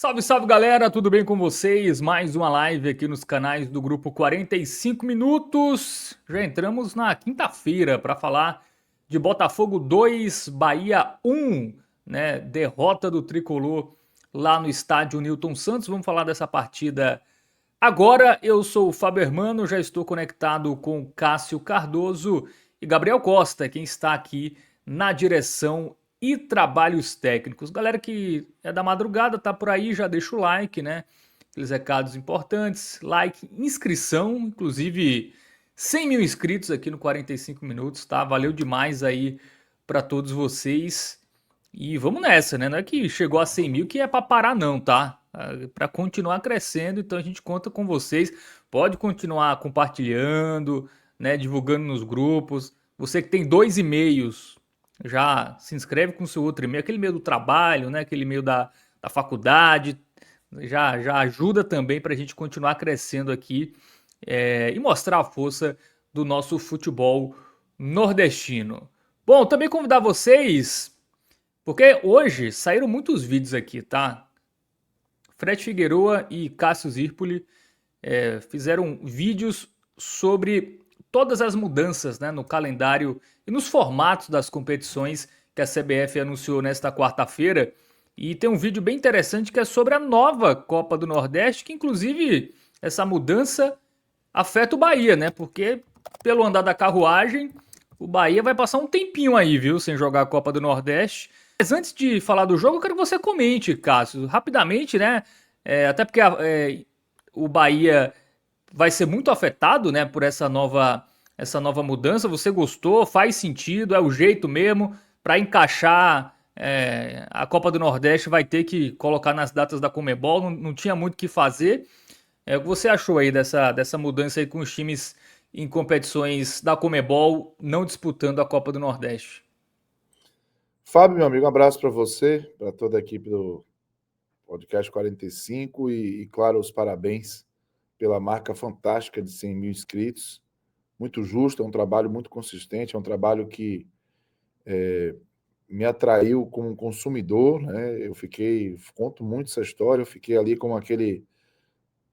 Salve, salve galera, tudo bem com vocês? Mais uma live aqui nos canais do grupo 45 Minutos. Já entramos na quinta-feira para falar de Botafogo 2, Bahia 1, né? Derrota do tricolor lá no estádio Newton Santos. Vamos falar dessa partida agora. Eu sou o Fábio Hermano, já estou conectado com Cássio Cardoso e Gabriel Costa, quem está aqui na direção e trabalhos técnicos. Galera que é da madrugada, tá por aí, já deixa o like, né? Aqueles recados importantes, like, inscrição, inclusive 100 mil inscritos aqui no 45 Minutos, tá? Valeu demais aí para todos vocês. E vamos nessa, né? Não é que chegou a 100 mil que é para parar não, tá? Para continuar crescendo, então a gente conta com vocês. Pode continuar compartilhando, né? Divulgando nos grupos. Você que tem 2 e-mails, já se inscreve com o seu outro e-mail, aquele e-mail do trabalho, né? Aquele e-mail da faculdade. Já ajuda também para a gente continuar crescendo aqui e mostrar a força do nosso futebol nordestino. Bom, também convidar vocês, porque hoje saíram muitos vídeos aqui, tá? Fred Figueroa e Cássio Zirpoli fizeram vídeos sobre todas as mudanças, né, no calendário e nos formatos das competições que a CBF anunciou nesta quarta-feira. E tem um vídeo bem interessante que é sobre a nova Copa do Nordeste, que inclusive essa mudança afeta o Bahia, né? Porque pelo andar da carruagem, o Bahia vai passar um tempinho aí, viu, sem jogar a Copa do Nordeste. Mas antes de falar do jogo, eu quero que você comente, Cássio, rapidamente, né? Até porque o Bahia vai ser muito afetado, né, por essa nova mudança. Você gostou? Faz sentido? É o jeito mesmo para encaixar a Copa do Nordeste? Vai ter que colocar nas datas da Conmebol. Não tinha muito o que fazer. O que você achou aí dessa mudança aí com os times em competições da Conmebol não disputando a Copa do Nordeste? Fábio, meu amigo, um abraço para você, para toda a equipe do Podcast 45 e, claro, os parabéns pela marca fantástica de 100 mil inscritos. Muito justo, é um trabalho muito consistente, é um trabalho que me atraiu como consumidor, né? Conto muito essa história, eu fiquei ali como aquele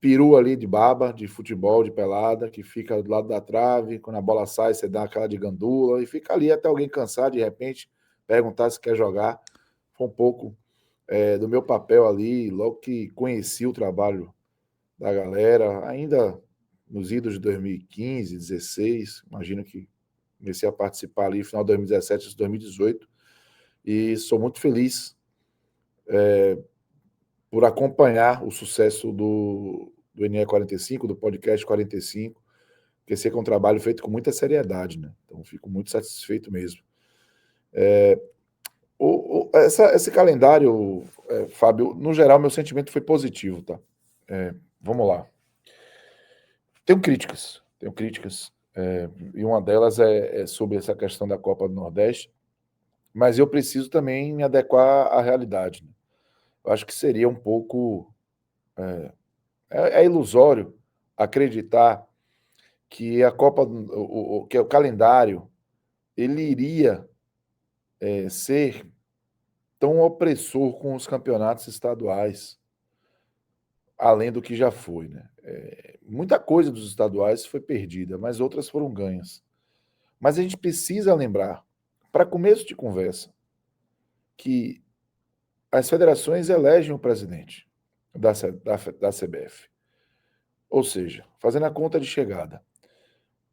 peru ali de baba, de futebol, de pelada, que fica do lado da trave, quando a bola sai, você dá aquela de gandula, e fica ali até alguém cansar, de repente, perguntar se quer jogar. Foi um pouco do meu papel ali, logo que conheci o trabalho da galera, ainda nos idos de 2015, 2016, imagino que comecei a participar ali no final de 2017, 2018, e sou muito feliz por acompanhar o sucesso do NE45, do podcast 45, porque sei que é um trabalho feito com muita seriedade, né? Então fico muito satisfeito mesmo. Esse calendário, Fábio, no geral, meu sentimento foi positivo, tá? Vamos lá. Tenho críticas, e uma delas é sobre essa questão da Copa do Nordeste, mas eu preciso também me adequar à realidade, né? Eu acho que seria um pouco ilusório acreditar que a Copa, que o calendário, ele iria ser tão opressor com os campeonatos estaduais, além do que já foi, né? Muita coisa dos estaduais foi perdida, mas outras foram ganhas. Mas a gente precisa lembrar, para começo de conversa, que as federações elegem o presidente da CBF. Ou seja, fazendo a conta de chegada,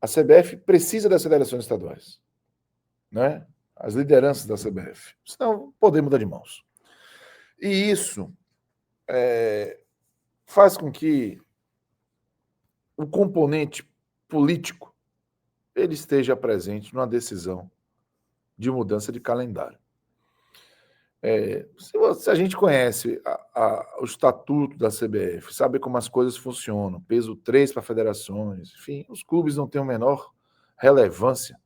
a CBF precisa das federações estaduais, né? As lideranças da CBF. Senão, poder mudar de mãos. E isso faz com que o componente político ele esteja presente numa decisão de mudança de calendário. Se a gente conhece o estatuto da CBF, sabe como as coisas funcionam, peso 3 para federações, enfim, os clubes não têm a menor relevância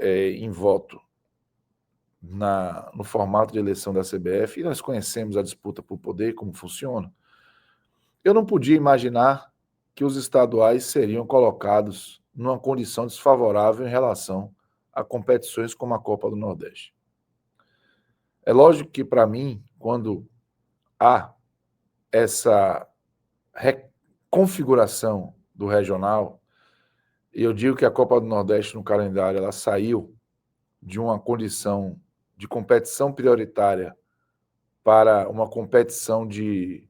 em voto no formato de eleição da CBF, e nós conhecemos a disputa por poder, como funciona. Eu não podia imaginar que os estaduais seriam colocados numa condição desfavorável em relação a competições como a Copa do Nordeste. É lógico que, para mim, quando há essa reconfiguração do regional, e eu digo que a Copa do Nordeste no calendário ela saiu de uma condição de competição prioritária para uma competição de,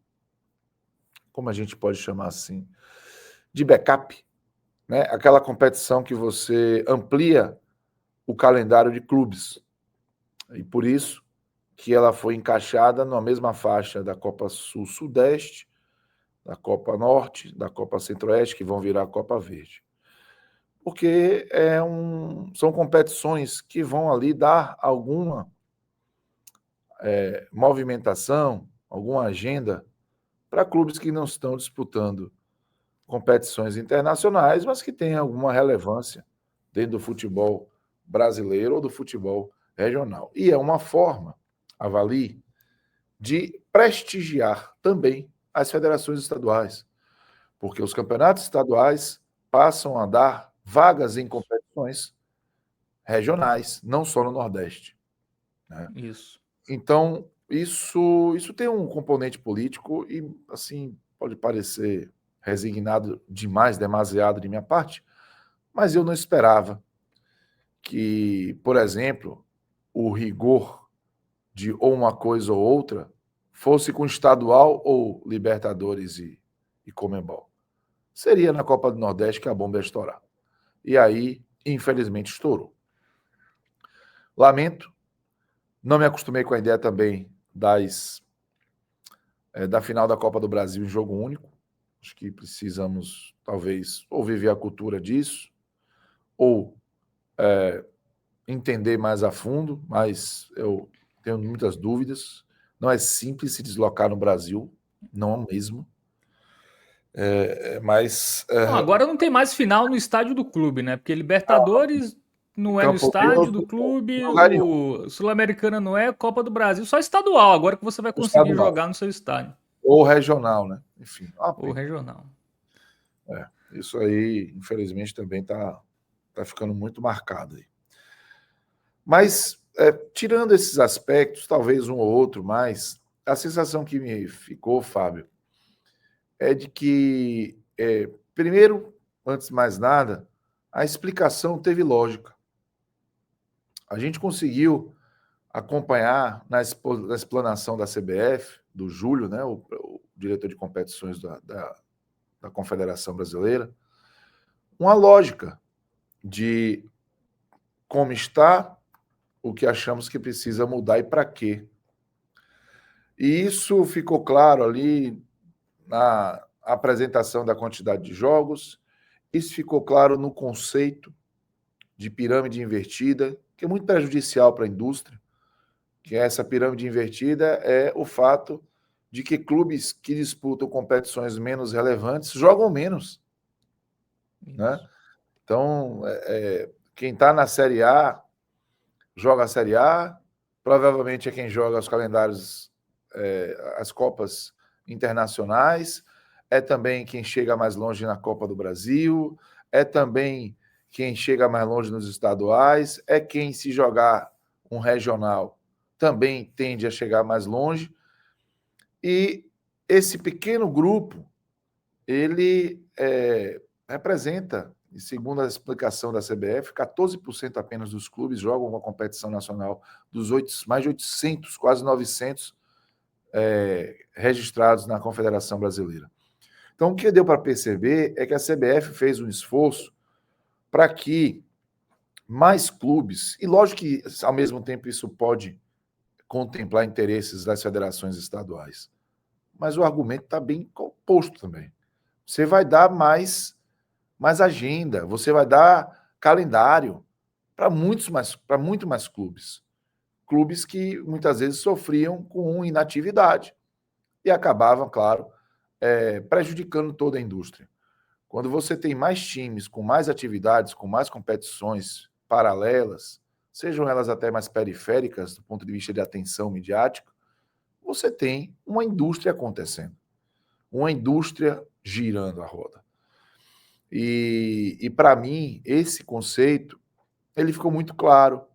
como a gente pode chamar assim, de backup, né? Aquela competição que você amplia o calendário de clubes. E por isso que ela foi encaixada na mesma faixa da Copa Sul-Sudeste, da Copa Norte, da Copa Centro-Oeste, que vão virar a Copa Verde. Porque são competições que vão ali dar alguma movimentação, alguma agenda para clubes que não estão disputando competições internacionais, mas que têm alguma relevância dentro do futebol brasileiro ou do futebol regional. E é uma forma, avalie, de prestigiar também as federações estaduais, porque os campeonatos estaduais passam a dar vagas em competições regionais, não só no Nordeste, né? Isso. Então, isso tem um componente político e, assim, pode parecer resignado demais, demasiado de minha parte, mas eu não esperava que, por exemplo, o rigor de ou uma coisa ou outra fosse com estadual ou Libertadores e Conmebol. Seria na Copa do Nordeste que a bomba ia estourar. E aí, infelizmente, estourou. Lamento, não me acostumei com a ideia também da final da Copa do Brasil em jogo único. Acho que precisamos, talvez, ou viver a cultura disso, ou entender mais a fundo, mas eu tenho muitas dúvidas. Não é simples se deslocar no Brasil, não é mesmo. Mas Bom, agora não tem mais final no estádio do clube, né? Porque Libertadores não é no Campo estádio do Neutro, clube, lugar nenhum. o Sul-Americana não é, Copa do Brasil, só estadual, agora que você vai conseguir Estadual jogar no seu estádio, ou regional, né? Enfim, uma ou pena. regional. Isso aí, infelizmente, também tá ficando muito marcado aí. Mas, tirando esses aspectos, talvez um ou outro mais, a sensação que me ficou, Fábio, é de que, primeiro, antes de mais nada, a explicação teve lógica. A gente conseguiu acompanhar na explanação da CBF, do Júlio, né, o diretor de competições da Confederação Brasileira, uma lógica de como está, o que achamos que precisa mudar e para quê. E isso ficou claro ali na apresentação da quantidade de jogos, isso ficou claro no conceito de pirâmide invertida, que é muito prejudicial para a indústria, que essa pirâmide invertida é o fato de que clubes que disputam competições menos relevantes jogam menos, né? Então, quem está na Série A joga a Série A, provavelmente é quem joga os calendários, as Copas internacionais, é também quem chega mais longe na Copa do Brasil, é também quem chega mais longe nos estaduais, é quem, se jogar um regional, também tende a chegar mais longe. E esse pequeno grupo, ele representa, segundo a explicação da CBF, 14% apenas dos clubes jogam uma competição nacional, dos mais de 800, quase 900 registrados na Confederação Brasileira. Então, o que deu para perceber é que a CBF fez um esforço para que mais clubes, e lógico que, ao mesmo tempo, isso pode contemplar interesses das federações estaduais, mas o argumento está bem composto também. Você vai dar mais agenda, você vai dar calendário para muito mais clubes. Clubes que muitas vezes sofriam com inatividade e acabavam, claro, prejudicando toda a indústria. Quando você tem mais times, com mais atividades, com mais competições paralelas, sejam elas até mais periféricas do ponto de vista de atenção midiática, você tem uma indústria acontecendo, uma indústria girando a roda. E para mim, esse conceito ele ficou muito claro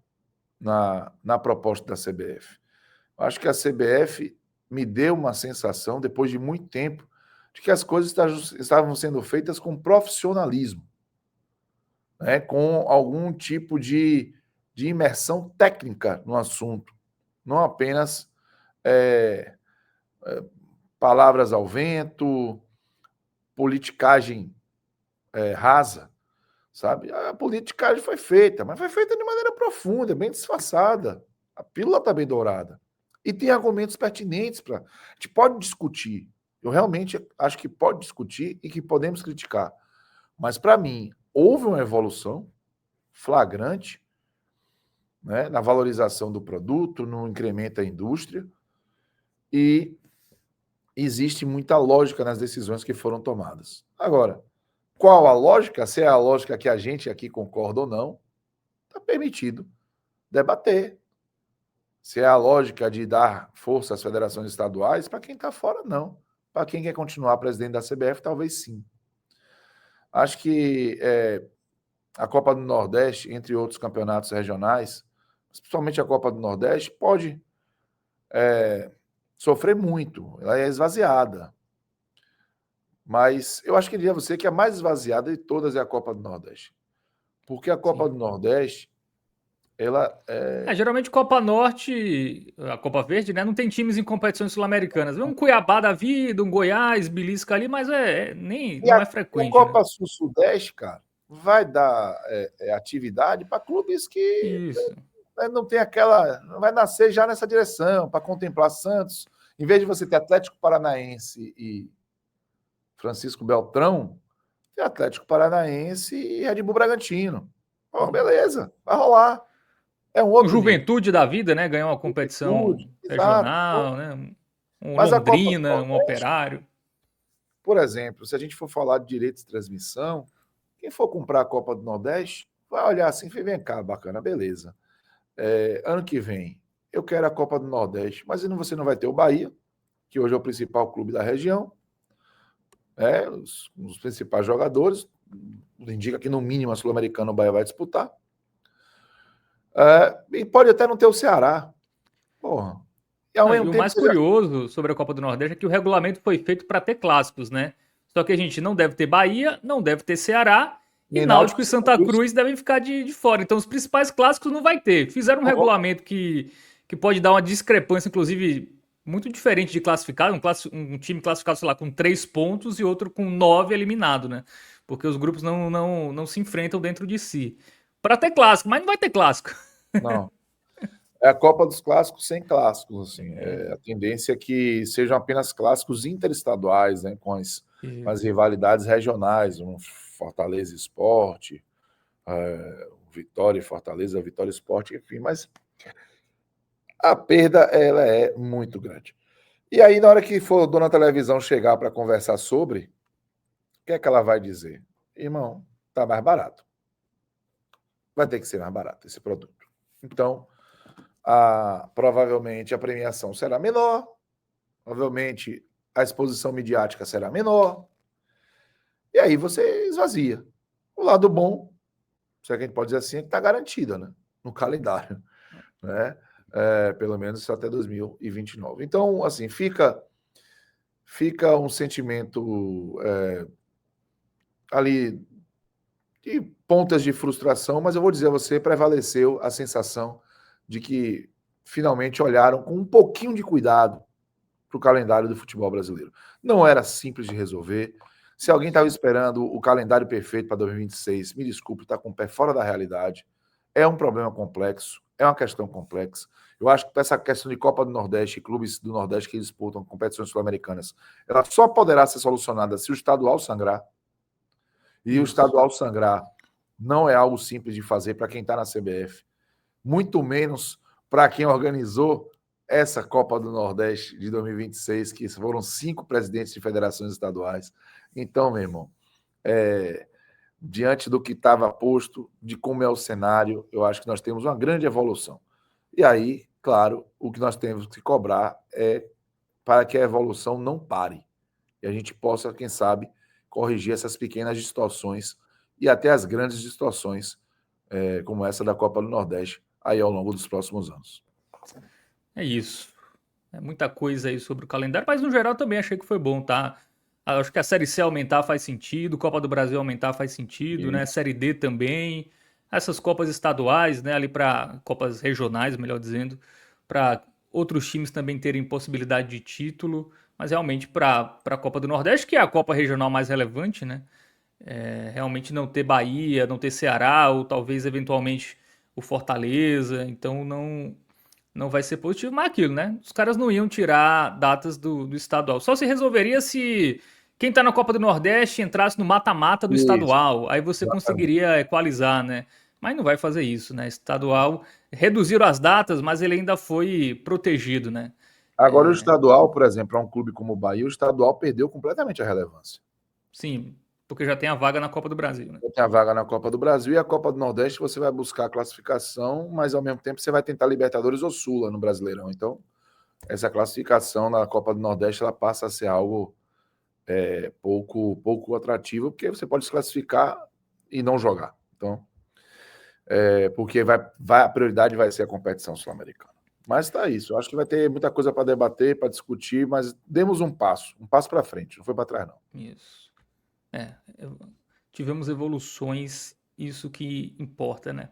na proposta da CBF. Acho que a CBF me deu uma sensação, depois de muito tempo, de que as coisas estavam sendo feitas com profissionalismo, né? Com algum tipo de imersão técnica no assunto, não apenas palavras ao vento, politicagem rasa, sabe? A politicagem foi feita, mas foi feita de maneira profunda, bem disfarçada. A pílula está bem dourada. E tem argumentos pertinentes para. A gente pode discutir. Eu realmente acho que pode discutir e que podemos criticar. Mas, para mim, houve uma evolução flagrante, né, na valorização do produto, no incremento da indústria, e existe muita lógica nas decisões que foram tomadas. Agora, qual a lógica? Se é a lógica que a gente aqui concorda ou não, está permitido debater. Se é a lógica de dar força às federações estaduais, para quem está fora, não. Para quem quer continuar presidente da CBF, talvez sim. Acho que a Copa do Nordeste, entre outros campeonatos regionais, principalmente a Copa do Nordeste, pode sofrer muito. Ela é esvaziada. Mas eu acho que diria a você que a mais esvaziada de todas é a Copa do Nordeste. Porque a Copa do Nordeste, ela Geralmente Copa Norte, a Copa Verde, né, não tem times em competições sul-americanas. Um Cuiabá da vida, um Goiás, belisca ali, mas não é E a frequente, né? Copa Sul-Sudeste, cara, vai dar atividade para clubes que Isso. não tem aquela. Não vai nascer já nessa direção, para contemplar Santos. Em vez de você ter Atlético Paranaense e Francisco Beltrão, tem Atlético Paranaense e Red Bull Bragantino. Oh, beleza, vai rolar. É um Um outro nível. Juventude da vida, né? Ganhar uma competição Exato. regional, né? Um Mas a Copa do Londrina, um Nordeste, Operário. por exemplo, se a gente for falar de direitos de transmissão, quem for comprar a Copa do Nordeste vai olhar assim e vai, vem cá, bacana, beleza. Ano que vem eu quero a Copa do Nordeste, mas você não vai ter o Bahia, que hoje é o principal clube da região, os principais jogadores, indica que no mínimo a Sul-Americana o Bahia vai disputar. E pode até não ter o Ceará. Porra. E ao mesmo E o tempo mais curioso sobre a Copa do Nordeste é que o regulamento foi feito para ter clássicos, né? Só que a gente não deve ter Bahia, não deve ter Ceará, e nem Náutico Náutico e e Santa Santa Cruz. Cruz devem ficar de fora. Então os principais clássicos não vai ter. Fizeram um regulamento que pode dar uma discrepância, inclusive, muito diferente de classificado. Um time classificado, sei lá, com 3 pontos e outro com 9 eliminado, né? Porque os grupos não se enfrentam dentro de si. Para ter clássico, mas não vai ter clássico. Não. É a Copa dos Clássicos sem clássicos, assim. A tendência é que sejam apenas clássicos interestaduais, né, com as rivalidades regionais, um Fortaleza Esporte, Vitória e Fortaleza, Vitória Esporte, enfim, mas a perda ela é muito grande. E aí, na hora que for a dona televisão chegar para conversar sobre, o que é que ela vai dizer? Irmão, tá mais barato. Vai ter que ser mais barato esse produto. Então, provavelmente a premiação será menor, provavelmente a exposição midiática será menor, e aí você esvazia. O lado bom, se é que a gente pode dizer assim, é que está garantida, né? No calendário, né? Pelo menos até 2029. Então, assim, fica um sentimento ali de pontas de frustração, mas eu vou dizer a você, prevaleceu a sensação de que finalmente olharam com um pouquinho de cuidado para o calendário do futebol brasileiro. Não era simples de resolver. Se alguém estava esperando o calendário perfeito para 2026, me desculpe, está com o pé fora da realidade. É um problema complexo, é uma questão complexa. Eu acho que essa questão de Copa do Nordeste, clubes do Nordeste que disputam competições sul-americanas, ela só poderá ser solucionada se o estadual sangrar. E o estadual sangrar não é algo simples de fazer para quem está na CBF, muito menos para quem organizou essa Copa do Nordeste de 2026, que foram 5 presidentes de federações estaduais. Então, meu irmão, diante do que estava posto, de como é o cenário, eu acho que nós temos uma grande evolução. E aí, claro, o que nós temos que cobrar é para que a evolução não pare. E a gente possa, quem sabe, corrigir essas pequenas distorções e até as grandes distorções, como essa da Copa do Nordeste, aí ao longo dos próximos anos. É isso. É muita coisa aí sobre o calendário, mas no geral também achei que foi bom, tá? Acho que a Série C aumentar faz sentido, Copa do Brasil aumentar faz sentido, né? Isso. Série D também. Essas Copas estaduais, né? Ali para Copas regionais, melhor dizendo, para outros times também terem possibilidade de título, mas realmente para a Copa do Nordeste, que é a Copa regional mais relevante, né? Realmente não ter Bahia, não ter Ceará, ou talvez eventualmente o Fortaleza, então não vai ser positivo, mas aquilo, né? Os caras não iam tirar datas do estadual. Só se resolveria se quem tá na Copa do Nordeste entrasse no mata-mata do Isso, estadual. Aí você exatamente. conseguiria equalizar, né? Mas não vai fazer isso, né? Estadual reduziram as datas, mas ele ainda foi protegido, né? Agora, o estadual, por exemplo, para um clube como o Bahia, o estadual perdeu completamente a relevância. Sim, porque já tem a vaga na Copa do Brasil, né? Tem a vaga na Copa do Brasil e a Copa do Nordeste você vai buscar a classificação, mas ao mesmo tempo você vai tentar Libertadores ou Sula no Brasileirão. Então, essa classificação na Copa do Nordeste ela passa a ser algo pouco atrativo, porque você pode se classificar e não jogar. Então, porque a prioridade vai ser a competição sul-americana. Mas tá isso. Eu acho que vai ter muita coisa para debater, para discutir, mas demos um passo para frente, não foi para trás, não. Isso. Tivemos evoluções, isso que importa, né?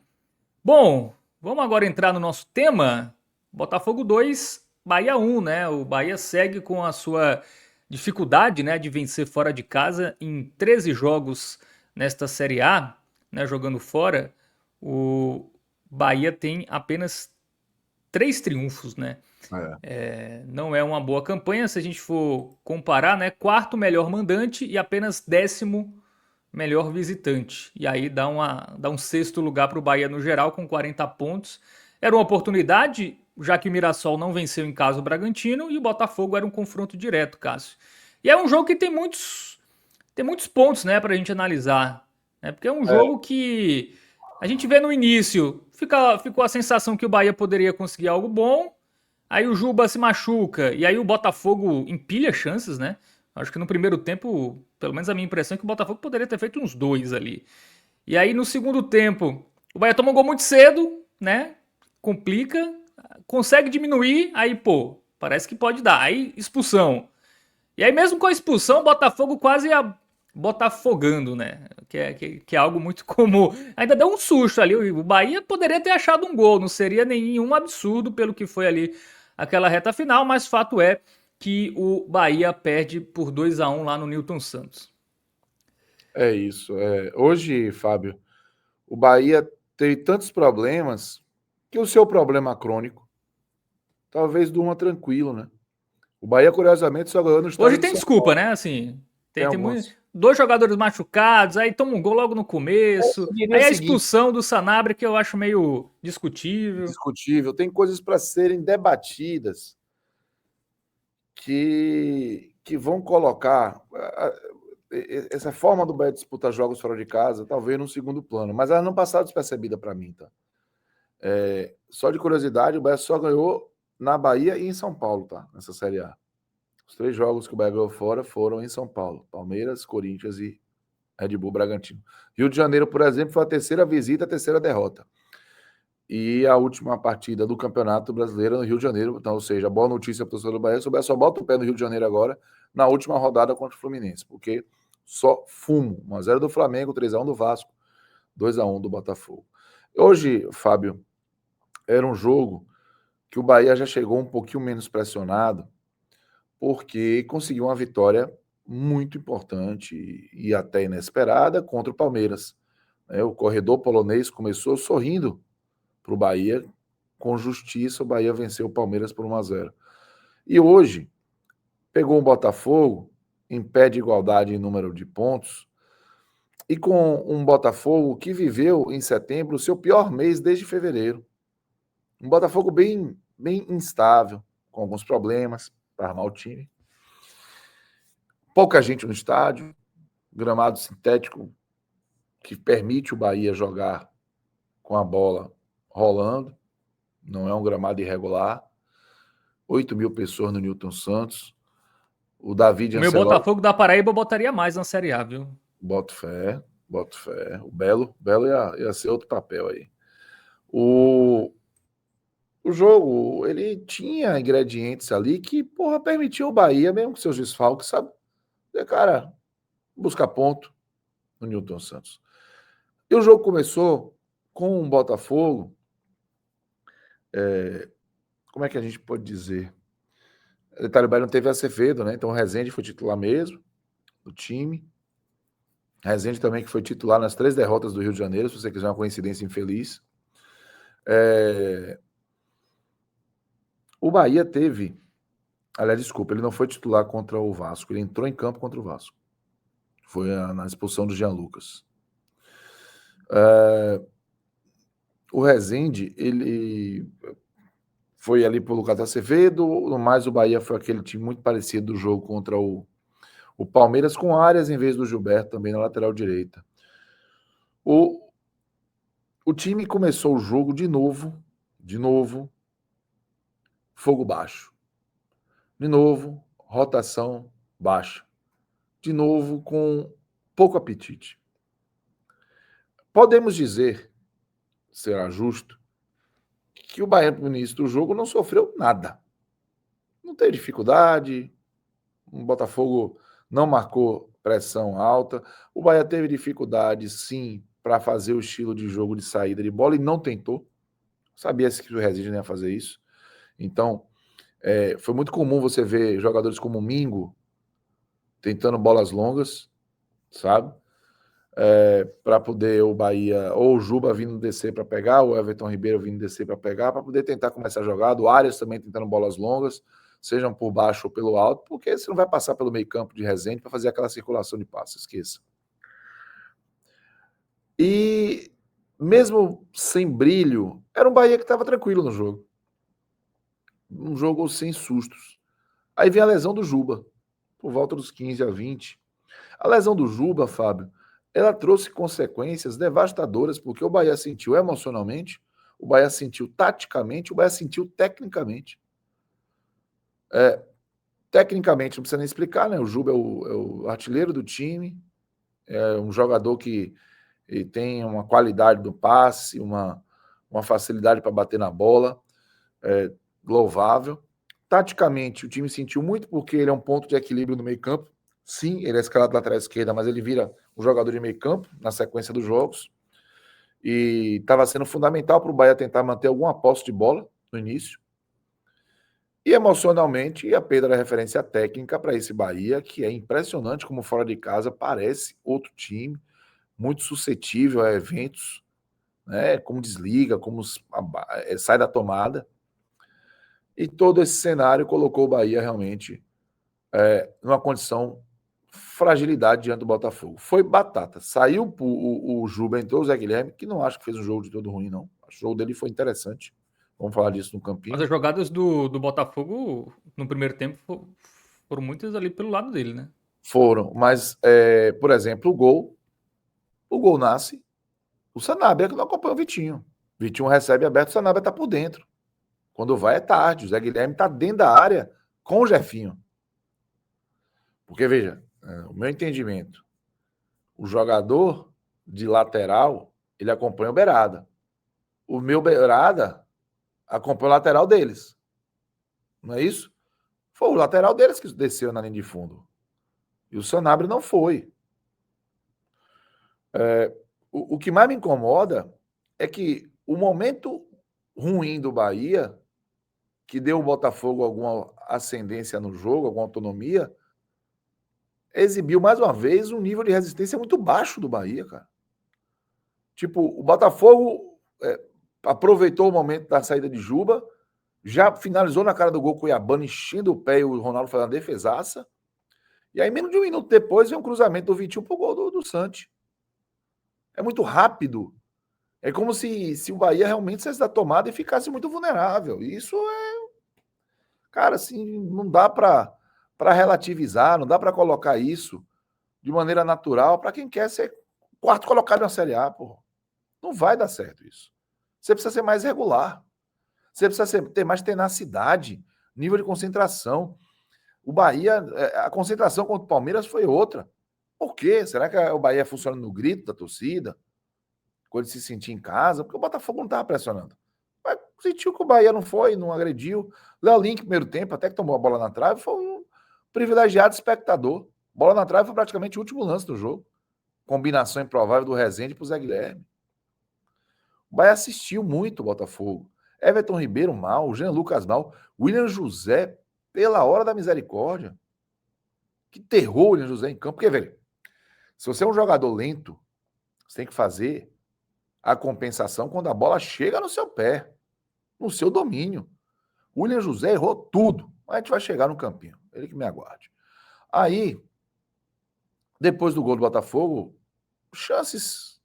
Bom, vamos agora entrar no nosso tema. Botafogo 2, Bahia 1, né? O Bahia segue com a sua dificuldade, né, de vencer fora de casa em 13 jogos nesta Série A, né, jogando fora. O Bahia tem apenas 3 triunfos, né? Não é uma boa campanha se a gente for comparar, né? Quarto melhor mandante e apenas 10º melhor visitante. E aí dá um sexto lugar para o Bahia no geral com 40 pontos. Era uma oportunidade, já que o Mirassol não venceu em casa o Bragantino e o Botafogo era um confronto direto, Cássio. E é um jogo que tem muitos pontos, né, para a gente analisar. Né? Porque é um jogo que a gente vê no início, ficou a sensação que o Bahia poderia conseguir algo bom. Aí o Juba se machuca e aí o Botafogo empilha chances, né? Acho que no primeiro tempo, pelo menos a minha impressão é que o Botafogo poderia ter feito uns 2 ali. E aí no segundo tempo, o Bahia toma um gol muito cedo, né? Complica, consegue diminuir, aí pô, parece que pode dar. Aí expulsão. E aí mesmo com a expulsão, o Botafogo quase ia botafogando, né? Que é algo muito comum. Ainda deu um susto ali. O Bahia poderia ter achado um gol, não seria nenhum absurdo pelo que foi ali aquela reta final, mas fato é que o Bahia perde por 2-1 lá no Newton Santos. É isso. Hoje, Fábio, o Bahia teve tantos problemas que o seu problema crônico talvez durma tranquilo, né? O Bahia, curiosamente, só ganhou no Hoje estado de tem São desculpa, Paulo. né? Assim, Tem tem muito, algumas. dois jogadores machucados, aí toma um gol logo no começo. Eu diria o Aí a seguinte: expulsão do Sanabria que eu acho meio discutível. discutível, tem coisas para serem debatidas que vão colocar essa forma do Bahia disputar jogos fora de casa, talvez num segundo plano, mas ela não passou despercebida para mim, tá? Só de curiosidade, o Bahia só ganhou na Bahia e em São Paulo, tá? Nessa Série A. Os 3 jogos que o Bahia ganhou fora foram em São Paulo: Palmeiras, Corinthians e Red Bull Bragantino. Rio de Janeiro, por exemplo, foi a terceira visita, a terceira derrota. E a última partida do Campeonato Brasileiro no Rio de Janeiro. Então, ou seja, boa notícia para o torcedor do Bahia. O Bahia só bota o pé no Rio de Janeiro agora, na última rodada contra o Fluminense, porque só fumo. 1-0 do Flamengo, 3-1 do Vasco, 2-1 do Botafogo. Hoje, Fábio, era um jogo que o Bahia já chegou um pouquinho menos pressionado, porque conseguiu uma vitória muito importante e até inesperada contra o Palmeiras. O corredor polonês começou sorrindo para o Bahia, com justiça o Bahia venceu o Palmeiras por 1-0. E hoje pegou o Botafogo em pé de igualdade em número de pontos e com um Botafogo que viveu em setembro o seu pior mês desde fevereiro. Um Botafogo bem instável, com alguns problemas para armar o time. Pouca gente no estádio, gramado sintético que permite o Bahia jogar com a bola rolando, não é um gramado irregular. 8.000 pessoas no Newton Santos. O David O meu Ancelotti, Botafogo da Paraíba eu botaria mais na Série A, viu? boto fé, boto fé. O Belo ia ser outro papel aí. O O jogo, ele tinha ingredientes ali que, porra, permitiu o Bahia, mesmo com seus desfalques, sabe? Cara, buscar ponto no Newton Santos. E o jogo começou com um Botafogo, como é que a gente pode dizer? O Itália não teve Acevedo, né? Então o Rezende foi titular mesmo do time. Rezende também que foi titular nas 3 derrotas do Rio de Janeiro, se você quiser uma coincidência infeliz. O Bahia teve, aliás, desculpa, ele não foi titular contra o Vasco, ele entrou em campo contra o Vasco. Foi na expulsão do Jean Lucas. O Rezende, ele foi ali por Lucas Acevedo, no mais o Bahia foi aquele time muito parecido do jogo contra o Palmeiras, com Arias em vez do Gilberto também na lateral direita. O time começou o jogo de novo, fogo baixo. De novo, rotação baixa. De novo, com pouco apetite. Podemos dizer, será justo, que o Bahia, no início do jogo, não sofreu nada. Não teve dificuldade, o Botafogo não marcou pressão alta. O Bahia teve dificuldade, sim, para fazer o estilo de jogo de saída de bola e não tentou. Sabia-se que o Rezende não ia fazer isso. Então, foi muito comum você ver jogadores como o Mingo tentando bolas longas, sabe? Para poder o Bahia, ou o Juba vindo descer para pegar, ou o Everton Ribeiro vindo descer para pegar, para poder tentar começar a jogar. O Arias também tentando bolas longas, sejam por baixo ou pelo alto, porque você não vai passar pelo meio campo de Rezende para fazer aquela circulação de passes, esqueça. E mesmo sem brilho, era um Bahia que estava tranquilo no jogo. Um jogo sem sustos. Aí vem a lesão do Juba, por volta dos 15 a 20. A lesão do Juba, Fábio, ela trouxe consequências devastadoras, porque o Bahia sentiu emocionalmente, o Bahia sentiu taticamente, o Bahia sentiu tecnicamente. Tecnicamente, não precisa nem explicar, né? O Juba é o artilheiro do time, é um jogador que tem uma qualidade do passe, uma facilidade para bater na bola, louvável. Taticamente, o time sentiu muito porque ele é um ponto de equilíbrio no meio campo. Sim, ele é escalado lateral esquerda, mas ele vira um jogador de meio campo na sequência dos jogos. E estava sendo fundamental para o Bahia tentar manter alguma posse de bola no início. E emocionalmente, a perda da referência técnica para esse Bahia, que é impressionante como fora de casa parece outro time, muito suscetível a eventos, né? Como desliga, como sai da tomada. E todo esse cenário colocou o Bahia realmente numa condição fragilidade diante do Botafogo. Foi batata. Saiu o Juba, entrou o Zé Guilherme, que não acho que fez um jogo de todo ruim, não. O jogo dele foi interessante. Vamos falar disso no Mas campinho. as jogadas do Botafogo no primeiro tempo foram muitas ali pelo lado dele, né? Foram, mas, por exemplo, o gol nasce, o Sanabria que não acompanha o Vitinho. O Vitinho recebe aberto, o Sanabria está por dentro. Quando vai é tarde, o Zé Guilherme está dentro da área com o Jefinho. Porque, veja, o meu entendimento, o jogador de lateral, ele acompanha o Beirada. O meu Beirada acompanha o lateral deles. Não é isso? Foi o lateral deles que desceu na linha de fundo. E o Sanabria não foi. O que mais me incomoda é que o momento ruim do Bahia, que deu ao Botafogo alguma ascendência no jogo, alguma autonomia, exibiu mais uma vez um nível de resistência muito baixo do Bahia, cara. Tipo, o Botafogo aproveitou o momento da saída de Juba, já finalizou na cara do gol Cuiabano, enchendo o pé e o Ronaldo fazendo a defesaça. E aí, menos de um minuto depois, vem um cruzamento do Vitinho pro gol do Santos. É muito rápido. É como se o Bahia realmente saísse da tomada e ficasse muito vulnerável. Isso cara, assim, não dá para relativizar, não dá para colocar isso de maneira natural para quem quer ser quarto colocado na Série A, porra. Não vai dar certo isso. Você precisa ser mais regular. Você precisa ter mais tenacidade, nível de concentração. O Bahia, a concentração contra o Palmeiras foi outra. Por quê? Será que o Bahia funciona no grito da torcida? Quando ele se sentir em casa? Porque o Botafogo não estava pressionando. Mas sentiu que o Bahia não foi, não agrediu. Léo Link, primeiro tempo, até que tomou a bola na trave, foi um privilegiado espectador. Bola na trave foi praticamente o último lance do jogo. Combinação improvável do Rezende pro Zé Guilherme. O Bahia assistiu muito o Botafogo. Everton Ribeiro mal, Jean Lucas mal, William José, pela hora da misericórdia. Que terror o William José em campo. Porque, velho, se você é um jogador lento, você tem que fazer a compensação quando a bola chega no seu pé, no seu domínio. O William José errou tudo. Mas a gente vai chegar no campinho. Ele que me aguarde. Aí, depois do gol do Botafogo, chances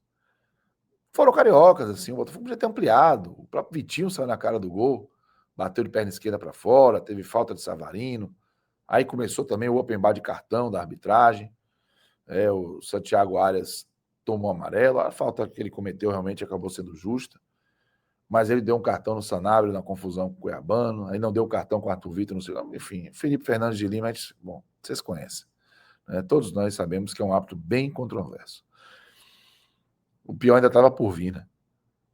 foram cariocas, assim. O Botafogo podia ter ampliado. O próprio Vitinho saiu na cara do gol, bateu de perna esquerda para fora, teve falta de Savarino. Aí começou também o open bar de cartão da arbitragem. O Santiago Arias tomou amarelo. A falta que ele cometeu realmente acabou sendo justa. Mas ele deu um cartão no Sanabria na confusão com o Cuiabano. Aí não deu o cartão com o Arthur Vitor. Enfim, Felipe Fernandes de Lima, bom, vocês conhecem. Todos nós sabemos que é um árbitro bem controverso. O pior ainda estava por vir, né?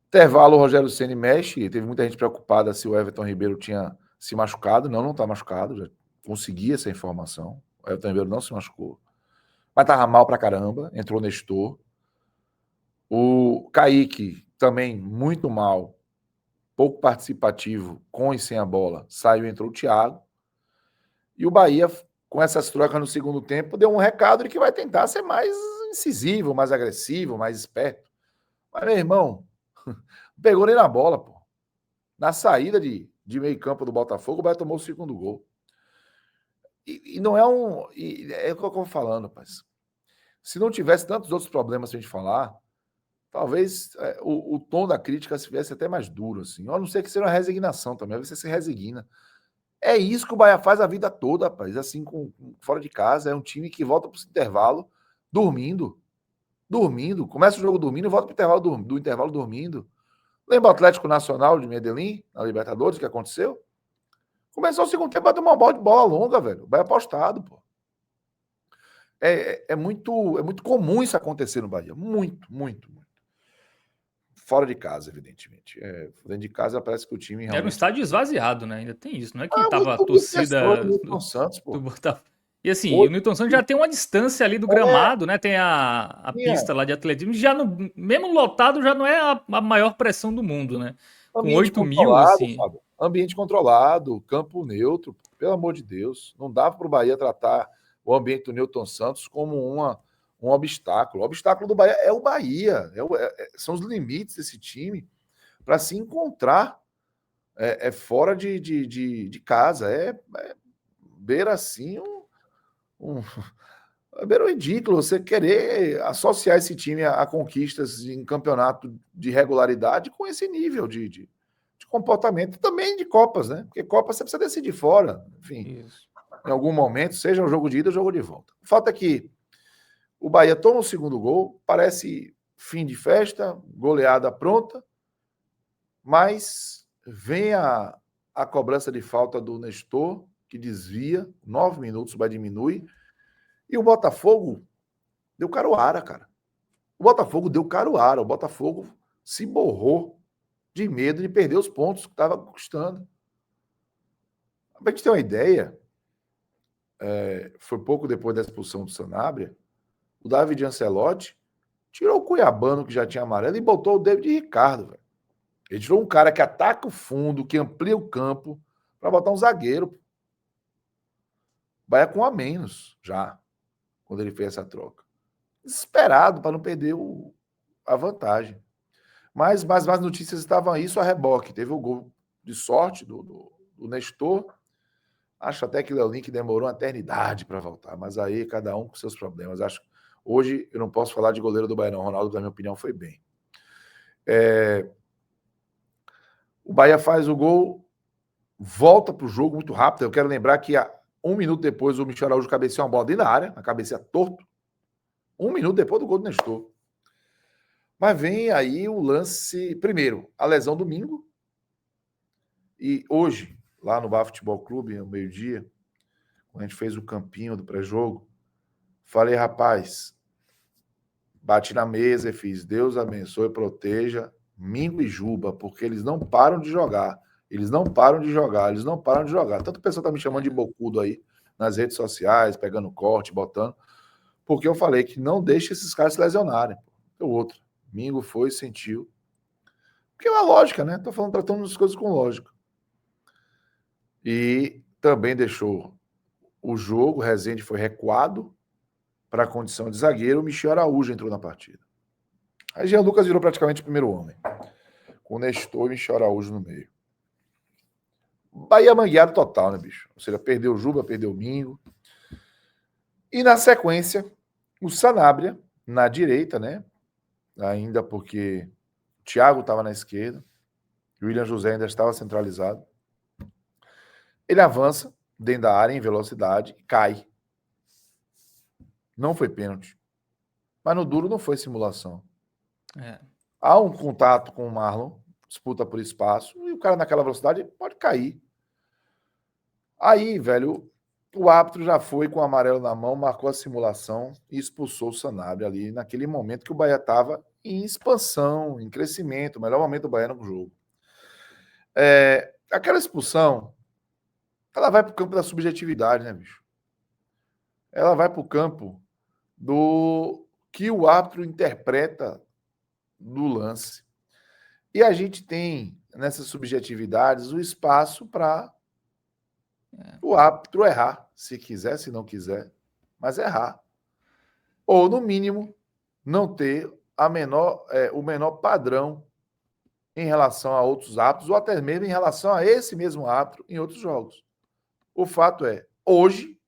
Intervalo, o Rogério Ceni mexe. Teve muita gente preocupada se o Everton Ribeiro tinha se machucado. Não está machucado. Já consegui essa informação. O Everton Ribeiro não se machucou. Mas estava mal pra caramba. Entrou Nestor. O Kaique também muito mal. Pouco participativo, com e sem a bola. Saiu e entrou o Thiago. E o Bahia, com essas trocas no segundo tempo, deu um recado de que vai tentar ser mais incisivo, mais agressivo, mais esperto. Mas, meu irmão, não pegou nem na bola, pô. Na saída de meio campo do Botafogo, o Bahia tomou o segundo gol. E não é um... é o que eu estou falando, rapaz. Se não tivesse tantos outros problemas pra gente falar, talvez o tom da crítica se viesse até mais duro, assim. A não ser que seja uma resignação também, você se resigna. É isso que o Bahia faz a vida toda, rapaz. Assim, fora de casa, é um time que volta para o intervalo dormindo. Dormindo. Começa o jogo dormindo e volta para o intervalo do intervalo dormindo. Lembra o Atlético Nacional de Medellín, na Libertadores, que aconteceu? Começou o segundo tempo, bateu uma bola longa, velho. O Bahia apostado, pô. É muito comum isso acontecer no Bahia. Muito, muito, muito. Fora de casa, evidentemente. Dentro de casa parece que o time realmente... Era um estádio esvaziado, né? Ainda tem isso. Não é que tava a muito pessoa torcida do Newton Santos, do pô. Botafogo. E assim, o Hoje, Newton Santos já tem uma distância ali do gramado, né? Tem a pista lá de atletismo. Já no, mesmo lotado, já não é a maior pressão do mundo, né? Com ambiente 8 mil, controlado, assim. Fábio. Ambiente controlado, campo neutro, pelo amor de Deus. Não dá para o Bahia tratar o ambiente do Newton Santos como um obstáculo. O obstáculo do Bahia é o Bahia, são os limites desse time para se encontrar fora de casa. Beira assim beira o ridículo você querer associar esse time a conquistas em campeonato de regularidade com esse nível de comportamento, também de Copas, né? Porque Copa você precisa decidir fora, enfim, Isso. em algum momento, seja o jogo de ida ou jogo de volta. O fato é que o Bahia toma o segundo gol, parece fim de festa, goleada pronta, mas vem a cobrança de falta do Nestor, que desvia, 9 minutos, o Bahia diminui, e o Botafogo deu caruara, cara. O Botafogo deu caruara, o Botafogo se borrou de medo de perder os pontos que estava conquistando. Para a gente ter uma ideia, foi pouco depois da expulsão do Sanabria, o David Ancelotti tirou o Cuiabano, que já tinha amarelo, e botou o David Ricardo. Véio. Ele tirou um cara que ataca o fundo, que amplia o campo, para botar um zagueiro. Bahia com a menos já, quando ele fez essa troca. Desesperado para não perder a vantagem. Mas mais notícias estavam aí, isso a reboque. Teve o gol de sorte do Nestor. Acho até que o Léo Link demorou uma eternidade para voltar, mas aí cada um com seus problemas. Acho hoje eu não posso falar de goleiro do Bahia, não. O Ronaldo, na minha opinião, foi bem. O Bahia faz o gol, volta para o jogo muito rápido. Eu quero lembrar que 1 minuto depois o Michel Araújo cabeceou uma bola dentro da área, a cabeceia torto. 1 minuto depois do gol do Nestor. Mas vem aí o lance. Primeiro, a lesão domingo. E hoje, lá no Bar Futebol Clube, ao meio-dia, quando a gente fez o campinho do pré-jogo, falei, rapaz, bati na mesa e fiz, Deus abençoe, proteja Mingo e Juba, porque eles não param de jogar. Eles não param de jogar, eles não param de jogar. Tanto o pessoal tá me chamando de bocudo aí nas redes sociais, pegando corte, botando, porque eu falei que não deixa esses caras se lesionarem. O outro, Mingo foi, sentiu. Porque é uma lógica, né? Tô falando, tratando as coisas com lógica. E também deixou o jogo, o Rezende foi recuado para a condição de zagueiro, o Michel Araújo entrou na partida. Aí Jean Lucas virou praticamente o primeiro homem, com Nestor e Michel Araújo no meio. Bahia mangueado total, né, bicho? Ou seja, perdeu o Juba, perdeu o Mingo. E na sequência, o Sanabria, na direita, né? Ainda porque o Thiago estava na esquerda, o William José ainda estava centralizado. Ele avança dentro da área em velocidade e cai. Não foi pênalti. Mas no duro não foi simulação. Há um contato com o Marlon, disputa por espaço, e o cara naquela velocidade pode cair. Aí, velho, o árbitro já foi com o amarelo na mão, marcou a simulação e expulsou o Sanabria ali, naquele momento que o Bahia estava em expansão, em crescimento, o melhor momento do Bahia no jogo. Aquela expulsão, ela vai para o campo da subjetividade, né, bicho? Ela vai para o campo do que o árbitro interpreta do lance. E a gente tem, nessas subjetividades, o espaço para o árbitro errar, se quiser, se não quiser, mas errar. Ou, no mínimo, não ter o menor padrão em relação a outros árbitros, ou até mesmo em relação a esse mesmo árbitro em outros jogos. O fato é, hoje,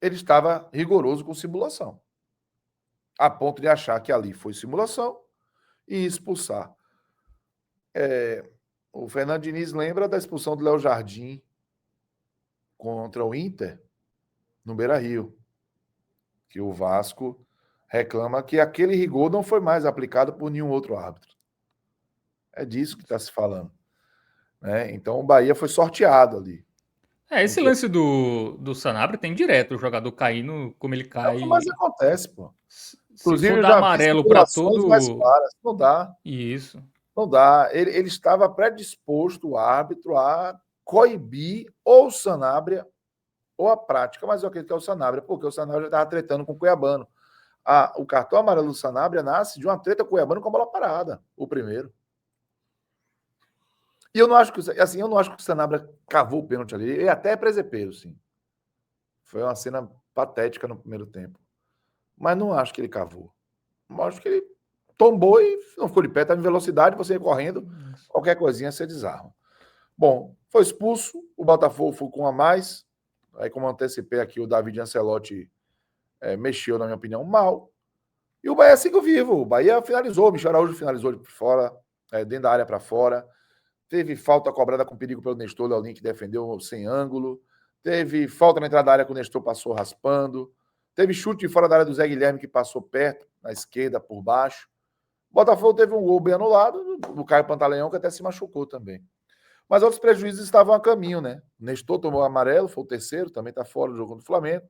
ele estava rigoroso com simulação, a ponto de achar que ali foi simulação e expulsar. O Fernando Diniz lembra da expulsão do Léo Jardim contra o Inter no Beira-Rio, que o Vasco reclama que aquele rigor não foi mais aplicado por nenhum outro árbitro. É disso que está se falando. Né? Então o Bahia foi sorteado ali. Esse lance do Sanabria tem direto o jogador caindo como ele cai. Mas acontece, pô. Se Inclusive, for eu dar já vi amarelo para simulações mais todo. claras. Não dá. Isso. Não dá. Ele estava predisposto, o árbitro, a coibir ou o Sanabria ou a prática. Mas eu acredito que é o Sanabria, porque o Sanabria já estava tretando com o Cuiabano. O cartão amarelo do Sanabria nasce de uma treta com o Cuiabano com a bola parada, o primeiro. E eu não acho que o Sanabria cavou o pênalti ali. Ele até é presepeiro, sim. Foi uma cena patética no primeiro tempo. Mas não acho que ele cavou. Eu acho que ele tombou e não ficou de pé, estava em velocidade, você ia correndo, qualquer coisinha você desarma. Bom, foi expulso, o Botafogo foi com um a mais. Aí, como eu antecipei aqui, o David Ancelotti mexeu, na minha opinião, mal. E o Bahia seguiu vivo. O Bahia finalizou, o Michel Araújo finalizou de fora, dentro da área para fora. Teve falta cobrada com perigo pelo Nestor Leolin, que defendeu sem ângulo. Teve falta na entrada da área que o Nestor passou raspando. Teve chute de fora da área do Zé Guilherme, que passou perto, na esquerda, por baixo. O Botafogo teve um gol bem anulado, do Caio Pantaleão, que até se machucou também. Mas outros prejuízos estavam a caminho, né? O Nestor tomou amarelo, foi o terceiro, também está fora do jogo do Flamengo.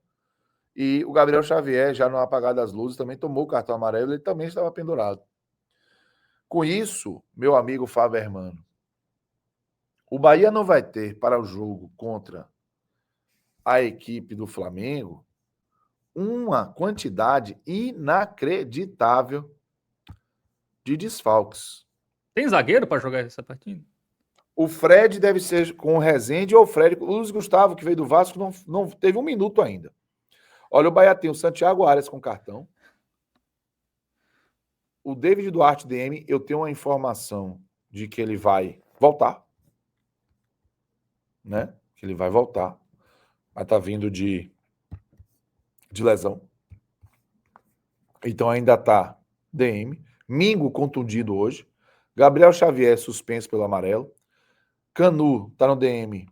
E o Gabriel Xavier, já no apagar das luzes, também tomou o cartão amarelo, ele também estava pendurado. Com isso, meu amigo Fábio Hermano, o Bahia não vai ter para o jogo contra a equipe do Flamengo uma quantidade inacreditável de desfalques. Tem zagueiro para jogar essa partida? O Fred deve ser com o Rezende ou o Fred. O Luiz Gustavo, que veio do Vasco, não teve um minuto ainda. Olha, o Bahia tem o Santiago Arias com cartão. O David Duarte DM, eu tenho uma informação de que ele vai voltar. Né? Que ele vai voltar. Mas tá vindo de lesão. Então ainda tá DM. Mingo contundido hoje. Gabriel Xavier suspenso pelo amarelo. Canu tá no DM.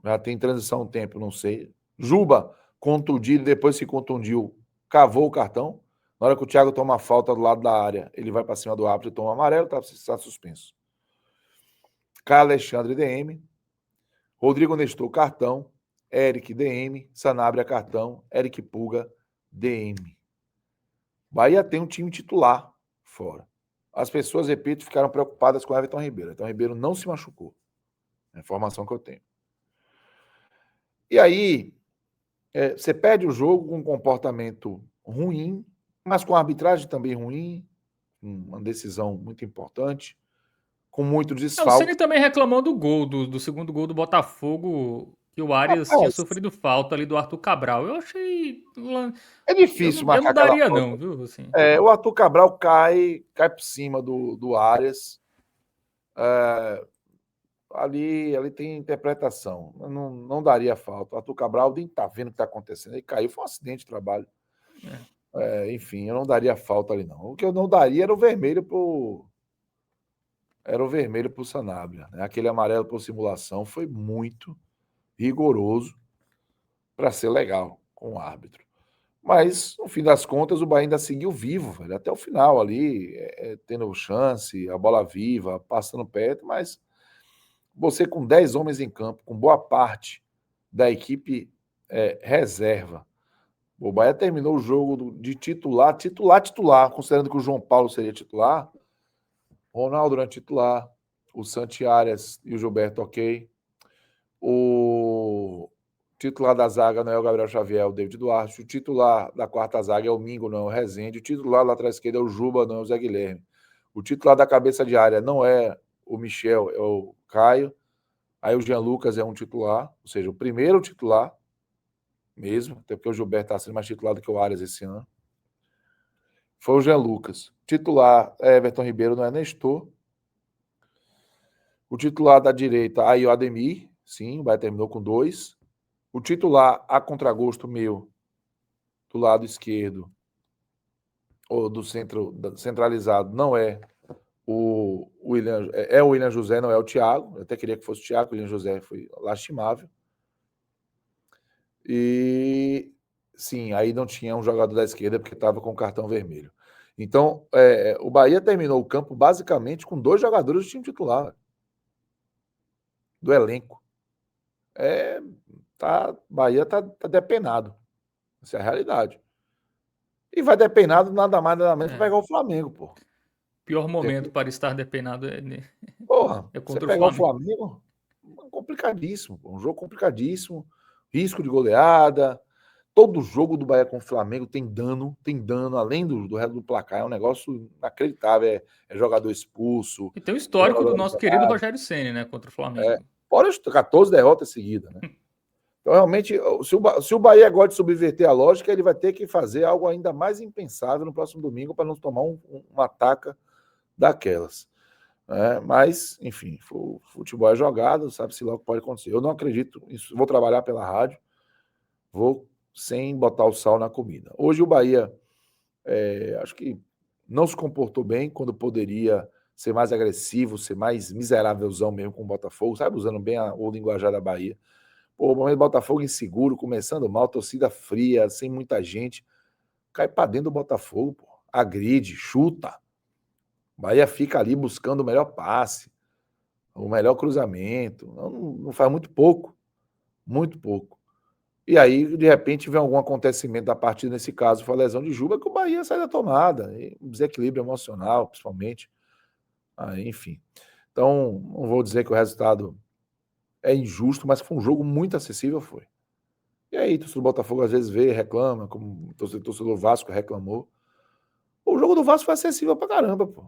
Já tem transição um tempo, não sei. Juba contundido, depois se contundiu, cavou o cartão. Na hora que o Thiago toma a falta do lado da área, ele vai para cima do árbitro e toma amarelo, tá suspenso. Caio Alexandre DM. Rodrigo Nestor cartão. Eric DM. Sanabria cartão. Eric Puga DM. Bahia tem um time titular fora. as pessoas, repito, ficaram preocupadas com o Everton Ribeiro. Everton Ribeiro não se machucou. É a informação que eu tenho. E aí, você perde o jogo com um comportamento ruim, mas com a arbitragem também ruim, uma decisão muito importante, com muito O Ceni desfalque. também reclamou do gol, do segundo gol do Botafogo, que o Arias tinha Rapaz, sofrido falta ali do Arthur Cabral. Eu achei. é difícil Eu não marcar aquela daria, falta. não, viu? Assim. O Arthur Cabral cai por cima do Arias. Ali tem interpretação. Não daria falta. O Arthur Cabral nem está vendo o que está acontecendo. Ele caiu, foi um acidente de trabalho. Enfim, eu não daria falta ali, não. O que eu não daria era o vermelho pro Sanabria. Né? Aquele amarelo por simulação foi muito rigoroso para ser legal com o árbitro. Mas, no fim das contas, o Bahia ainda seguiu vivo, velho, até o final ali, tendo chance, a bola viva, passando perto, mas você com 10 homens em campo, com boa parte da equipe reserva. O Bahia terminou o jogo de titular, considerando que o João Paulo seria titular. Ronaldo era titular, o Santi Arias e o Gilberto ok. O titular da zaga não é o Gabriel Xavier, é o David Duarte. O titular da quarta zaga é o Mingo, não é o Rezende. O titular da lateral esquerda é o Juba, não é o Zé Guilherme. O titular da cabeça de área não é o Michel, é o Caio. Aí o Jean Lucas é um titular, ou seja, o primeiro titular mesmo, até porque o Gilberto está sendo mais titular do que o Arias esse ano. Foi o Jean Lucas. Titular é Everton Ribeiro, não é Nestor. O titular da direita, aí o Ademir, sim, o Bahia terminou com 2. O titular, a contragosto meu, do lado esquerdo, ou do centro centralizado, não é o William, é o William José, não é o Thiago. Eu até queria que fosse o Thiago, o William José foi lastimável. E sim, aí não tinha um jogador da esquerda porque estava com cartão vermelho. Então, o Bahia terminou o campo basicamente com 2 jogadores do time titular, do elenco. Bahia tá depenado. Essa é a realidade. E vai depenado nada mais nada menos para pegar o Flamengo, pô. Pior momento para estar depenado Porra, é você contra o pegar o Flamengo. Flamengo, complicadíssimo. Um jogo complicadíssimo. Risco de goleada. Todo jogo do Bahia com o Flamengo tem dano, além do resto do placar. É um negócio inacreditável. É jogador expulso. E tem o histórico do Jogador nosso querido Rogério Ceni, né? Contra o Flamengo. Fora as 14 derrotas seguidas, né? Então, realmente, se o Bahia gosta de subverter a lógica, ele vai ter que fazer algo ainda mais impensável no próximo domingo para não tomar uma ataca daquelas. Mas, enfim, o futebol é jogado, sabe-se lá o que pode acontecer. Eu não acredito nisso. Vou trabalhar pela rádio, vou sem botar o sal na comida. Hoje o Bahia, acho que não se comportou bem quando poderia ser mais agressivo, ser mais miserávelzão mesmo com o Botafogo, sabe? Usando bem o linguajar da Bahia. Pô, o momento do Botafogo inseguro, começando mal, torcida fria, sem muita gente. Cai pra dentro do Botafogo, pô. Agride, chuta. Bahia fica ali buscando o melhor passe, o melhor cruzamento. Não faz muito pouco. Muito pouco. E aí, de repente, vem algum acontecimento da partida, nesse caso, foi a lesão de Juba, que o Bahia sai da tomada. Um desequilíbrio emocional, principalmente. Enfim. Então, não vou dizer que o resultado é injusto, mas foi um jogo muito acessível, foi. E aí, o torcedor do Botafogo às vezes vê, reclama, como o torcedor do Vasco reclamou. O jogo do Vasco foi acessível pra caramba, pô.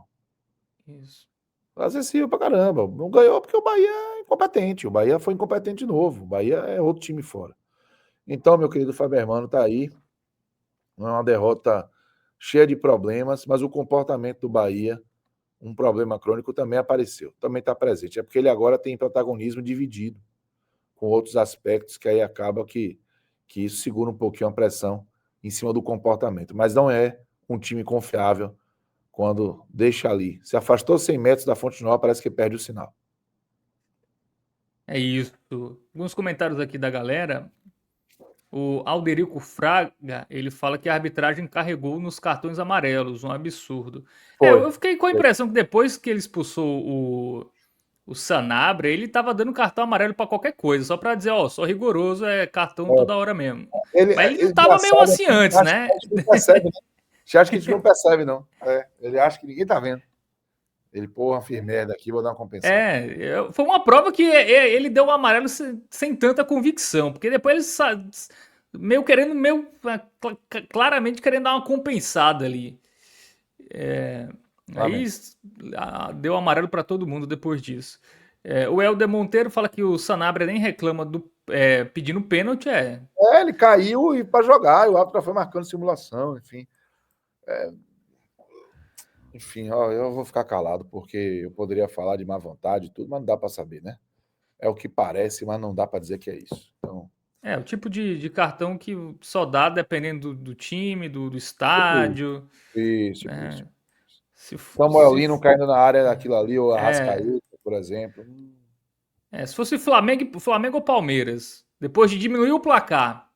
Isso. Foi acessível pra caramba. Não ganhou porque o Bahia é incompetente. O Bahia foi incompetente de novo. O Bahia é outro time fora. Então, meu querido Fábio Hermano, tá aí. Não é uma derrota cheia de problemas, mas o comportamento do Bahia, um problema crônico, também apareceu. Também está presente. É porque ele agora tem protagonismo dividido com outros aspectos que aí acaba que isso segura um pouquinho a pressão em cima do comportamento. Mas não é um time confiável quando deixa ali. Se afastou 100 metros da Fonte Nova, parece que perde o sinal. É isso. Alguns comentários aqui da galera. O Alderico Fraga, ele fala que a arbitragem carregou nos cartões amarelos, um absurdo. Foi. Eu fiquei com a impressão que depois que ele expulsou o Sanabria, ele tava dando cartão amarelo pra qualquer coisa, só pra dizer, ó, sou rigoroso, é cartão toda hora mesmo. Mas ele não tava meio assim antes, né? A gente não percebe, né? Você acha que a gente não percebe, não. Ele acha que ninguém tá vendo. Ele, porra, fiz merda aqui, vou dar uma compensada. Foi uma prova que ele deu o amarelo sem tanta convicção, porque depois ele meio querendo, claramente querendo dar uma compensada ali. Aí Lamento. deu amarelo para todo mundo depois disso. O Helder Monteiro fala que o Sanabria nem reclama pedindo pênalti. Ele caiu e para jogar, e o árbitro já foi marcando simulação, enfim. Enfim, ó, eu vou ficar calado, porque eu poderia falar de má vontade e tudo, mas não dá para saber, né? É o que parece, mas não dá para dizer que é isso. Então, O tipo de cartão que só dá dependendo do time, do tipo estádio. isso, tipo Né? isso. Se, Samuel se, Lino caindo na área daquilo ali, ou é, Arrascaeta, por exemplo. Se fosse Flamengo ou Palmeiras, depois de diminuir o placar,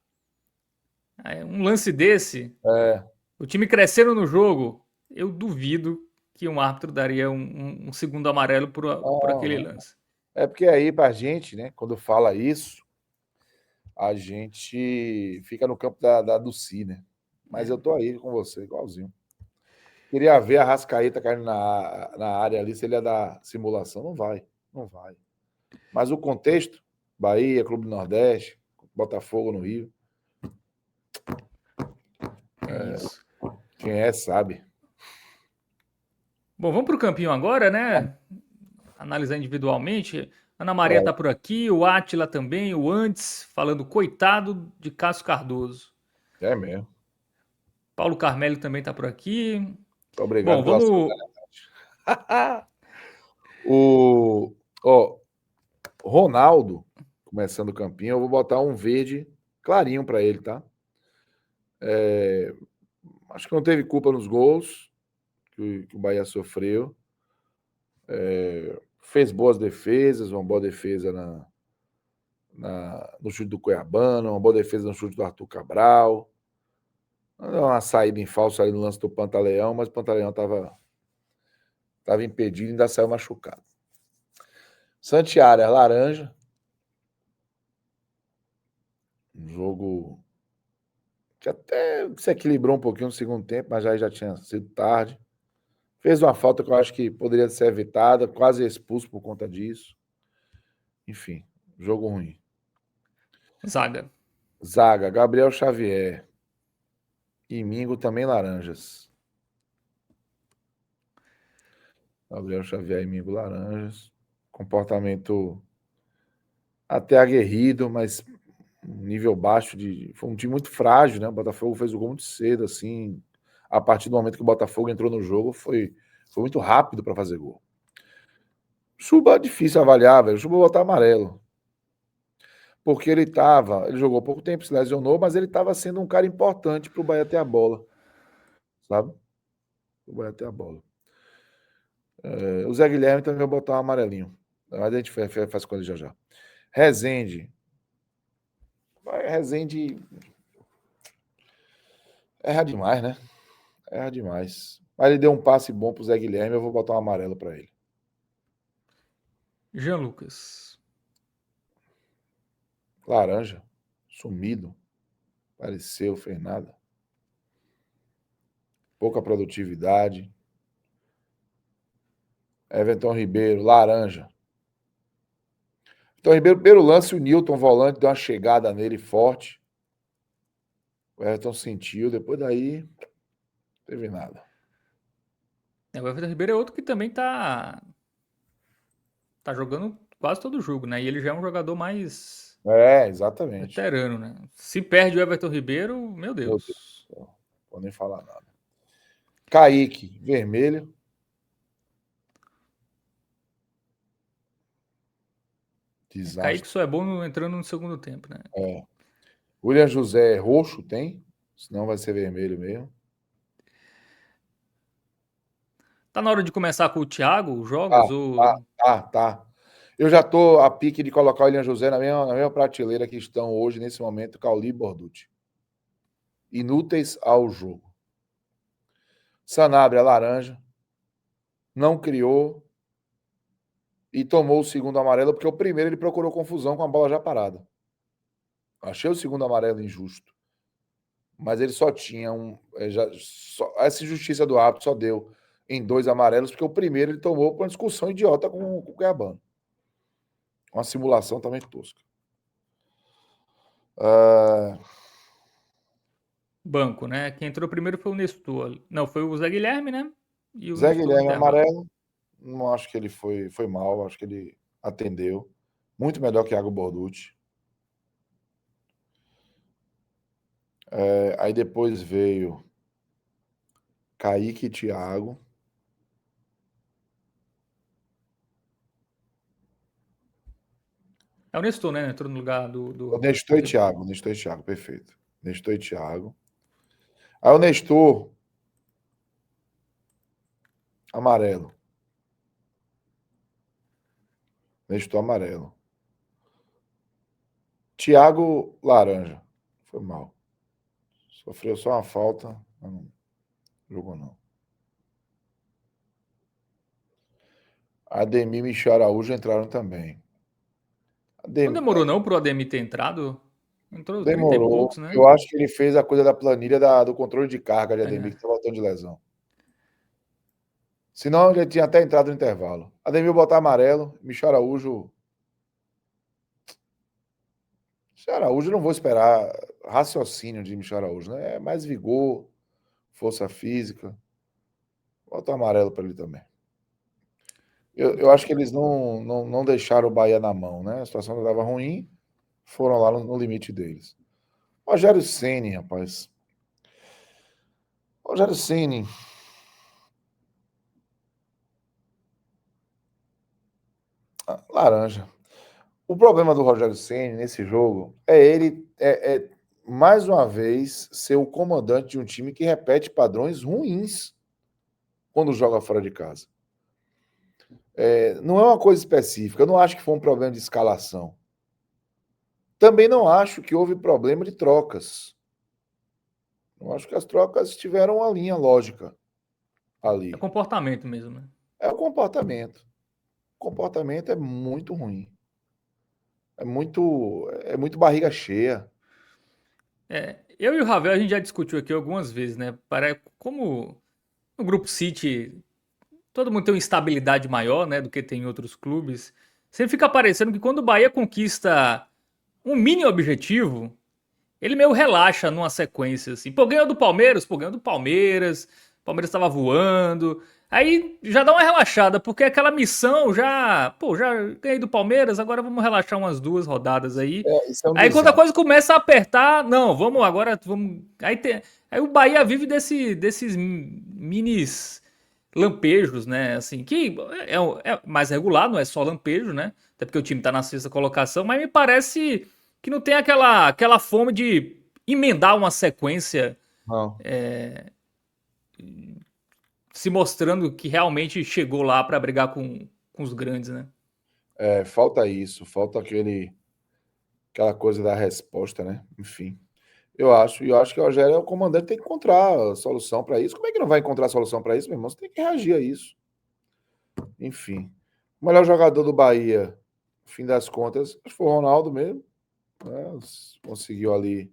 um lance desse, É, o time crescendo no jogo, eu duvido que um árbitro daria um segundo amarelo por não, aquele não. lance. É porque aí, pra gente, né, quando fala isso, a gente fica no campo do Si, né? Mas eu tô aí com você, igualzinho. Queria ver a Rascaeta caindo na área ali, se ele ia dar simulação. Não vai, não vai. Mas o contexto, Bahia, Clube do Nordeste, Botafogo no Rio, É isso. quem é sabe. Bom, vamos para o campinho agora, né? Analisar individualmente. Ana Maria É, tá por aqui, o Átila também, o Antes, falando coitado de Cássio Cardoso. é mesmo. Paulo Carmelo também tá por aqui. Obrigado Bom, pela vamos. solidariedade. O ó, Ronaldo, começando o campinho, eu vou botar um verde clarinho para ele, tá? Acho que não teve culpa nos gols que o Bahia sofreu. Fez boas defesas, uma boa defesa no chute do Cuiabano, uma boa defesa no chute do Arthur Cabral. Deu uma saída em falso ali no lance do Pantaleão, mas o Pantaleão estava impedido e ainda saiu machucado. Santiária, laranja. Um jogo que até se equilibrou um pouquinho no segundo tempo, mas já tinha sido tarde. Fez uma falta que eu acho que poderia ser evitada, quase expulso por conta disso. Enfim, jogo ruim. Zaga. Zaga, Gabriel Xavier. E Mingo também laranjas. Gabriel Xavier e Mingo laranjas. Comportamento até aguerrido, mas nível baixo foi um time muito frágil, né? O Botafogo fez o gol muito cedo, assim. A partir do momento que o Botafogo entrou no jogo, foi muito rápido para fazer gol. Chuba é difícil avaliar, velho. Chuba botar amarelo. Porque ele jogou pouco tempo, se lesionou, mas ele estava sendo um cara importante para o Bahia ter a bola, sabe? O Bahia ter a bola. O Zé Guilherme também vai botar um amarelinho. Mas a gente faz com ele já já. Rezende. Rezende erra demais, né? Erra demais. Mas ele deu um passe bom pro Zé Guilherme, eu vou botar um amarelo para ele. Jean Lucas. Laranja. Sumido. Apareceu, fez nada. Pouca produtividade. Everton Ribeiro, laranja. Então, Ribeiro, primeiro lance, o Newton, volante, deu uma chegada nele forte. O Everton sentiu, depois daí, não teve nada. O Everton Ribeiro é outro que também tá jogando quase todo jogo, né? E ele já é um jogador mais Exatamente. veterano, né? Se perde o Everton Ribeiro, meu Meu Deus Deus. do céu. Não vou nem falar nada. Kaique, vermelho. Kaique Desastre. só é bom entrando no segundo tempo, né? William José, roxo tem? Senão vai ser vermelho mesmo. Tá na hora de começar com o Thiago, os Ah, jogos? tá, tá. Eu já tô a pique de colocar o William José na mesma prateleira que estão hoje, nesse momento, Cauli e Borducci. Inúteis ao jogo. Sanabria, laranja. Não criou e tomou o segundo amarelo, porque o primeiro ele procurou confusão com a bola já parada. Achei o segundo amarelo injusto. Mas ele só tinha essa injustiça do árbitro só deu. em 2 amarelos, porque o primeiro ele tomou por uma discussão idiota com o Cuiabano. Uma simulação também tosca. Banco, né? Quem entrou primeiro foi o Nestor. Não, foi o Zé Guilherme, né? E o Zé Nestor no Guilherme intervalo. amarelo, não acho que ele foi mal, acho que ele atendeu. Muito melhor que Iago Borducci. Aí depois veio Kaique e Thiago. É o Nestor, né? Entrou no lugar do Nestor e Thiago, perfeito. Nestor e Thiago. Aí o Nestor, amarelo. Nestor amarelo. Thiago, laranja. Foi mal. Sofreu só uma falta. Não jogou, não. Ademir e Michel Araújo entraram também. Não demorou não pro Ademir ter entrado? Entrou 30 e Demorou. poucos, né? Eu acho que ele fez a coisa da planilha do controle de carga de Ademir, É. que está voltando de lesão. Senão ele tinha até entrado no intervalo. Ademir botar amarelo, Michel Araújo. Michel Araújo, não vou esperar raciocínio de Michel Araújo, né? É mais vigor, força física. Bota amarelo para ele também. Eu acho que eles não deixaram o Bahia na mão, né? A situação estava ruim, foram lá no limite deles. Rogério Ceni, rapaz. Rogério Ceni. Laranja. O problema do Rogério Ceni nesse jogo é ele mais uma vez ser o comandante de um time que repete padrões ruins quando joga fora de casa. Não é uma coisa específica. Eu não acho que foi um problema de escalação. Também não acho que houve problema de trocas. Eu acho que as trocas tiveram uma linha lógica É ali. comportamento mesmo, né? É o comportamento. O comportamento é muito ruim. É muito barriga cheia. Eu e o Ravel a gente já discutiu aqui algumas vezes, né? Como no grupo City todo mundo tem uma estabilidade maior, né, do que tem em outros clubes. Sempre fica parecendo que quando o Bahia conquista um mini objetivo, ele meio relaxa numa sequência, assim. Pô, ganhou do Palmeiras? Pô, ganhou do Palmeiras. O Palmeiras estava voando. Aí já dá uma relaxada, porque aquela missão já. Pô, já ganhei do Palmeiras, agora vamos relaxar umas 2 rodadas aí. Isso é um Aí quando a desastre. coisa começa a apertar, não, vamos agora, vamos. Aí o Bahia vive desses minis lampejos, né? Assim, que é mais regular, não é só lampejo, né? Até porque o time tá na sexta colocação, mas me parece que não tem aquela fome de emendar uma sequência Não. se mostrando que realmente chegou lá para brigar com os grandes, né? Falta isso, falta aquela coisa da resposta, né? Enfim. Eu acho que o Rogério é o comandante, tem que encontrar a solução para isso. Como é que não vai encontrar a solução para isso, meu irmão? Você tem que reagir a isso. Enfim. O melhor jogador do Bahia, no fim das contas, acho que foi o Ronaldo mesmo. Né? Conseguiu ali.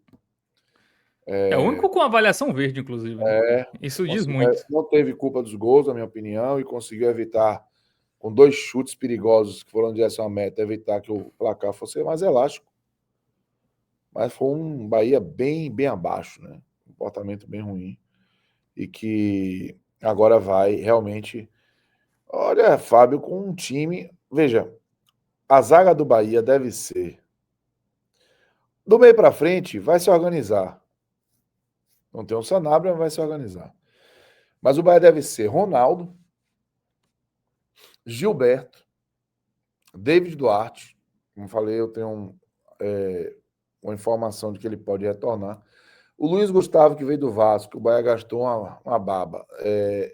É o único com avaliação verde, inclusive, né? Isso diz muito. Não teve culpa dos gols, na minha opinião, e conseguiu evitar, com 2 chutes perigosos que foram em direção à meta, evitar que o placar fosse mais elástico. Mas foi um Bahia bem, bem abaixo, né? Comportamento bem ruim. E que agora vai realmente. Olha, Fábio, com um time. Veja, a zaga do Bahia deve ser. Do meio para frente, vai se organizar. Não tem o Sanabria, mas vai se organizar. Mas o Bahia deve ser Ronaldo, Gilberto, David Duarte. Como falei, eu tenho uma informação de que ele pode retornar. O Luiz Gustavo, que veio do Vasco, o Bahia gastou uma baba.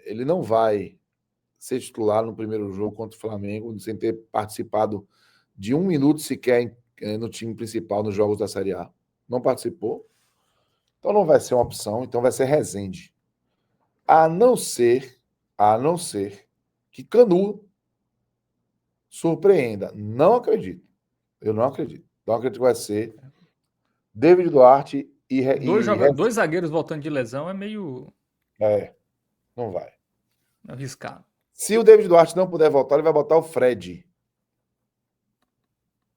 Ele não vai ser titular no primeiro jogo contra o Flamengo, sem ter participado de 1 minuto sequer no time principal nos jogos da Série A. Não participou. Então não vai ser uma opção, então vai ser Rezende. A não ser que Canu surpreenda. Não acredito. Eu não acredito. Não acredito que vai ser David Duarte Dois zagueiros voltando de lesão é meio. É, não vai. Arriscado. Se o David Duarte não puder voltar, ele vai botar o Fred.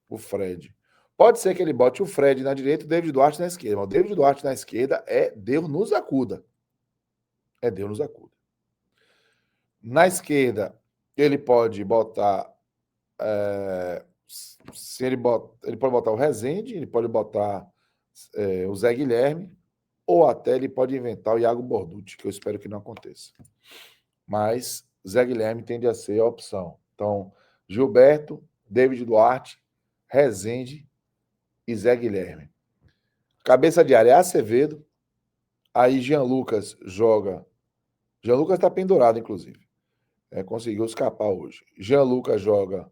O Fred. Pode ser que ele bote o Fred na direita e o David Duarte na esquerda. Mas o David Duarte na esquerda é Deus nos acuda. É Deus nos acuda. Na esquerda, ele pode botar. Se ele pode botar o Rezende, ele pode botar o Zé Guilherme, ou até ele pode inventar o Iago Borducci, que eu espero que não aconteça. Mas Zé Guilherme tende a ser a opção. Então, Gilberto, David Duarte, Rezende e Zé Guilherme. Cabeça de área é Acevedo. Aí Jean Lucas joga. Jean Lucas está pendurado, inclusive. Conseguiu escapar hoje. Jean Lucas joga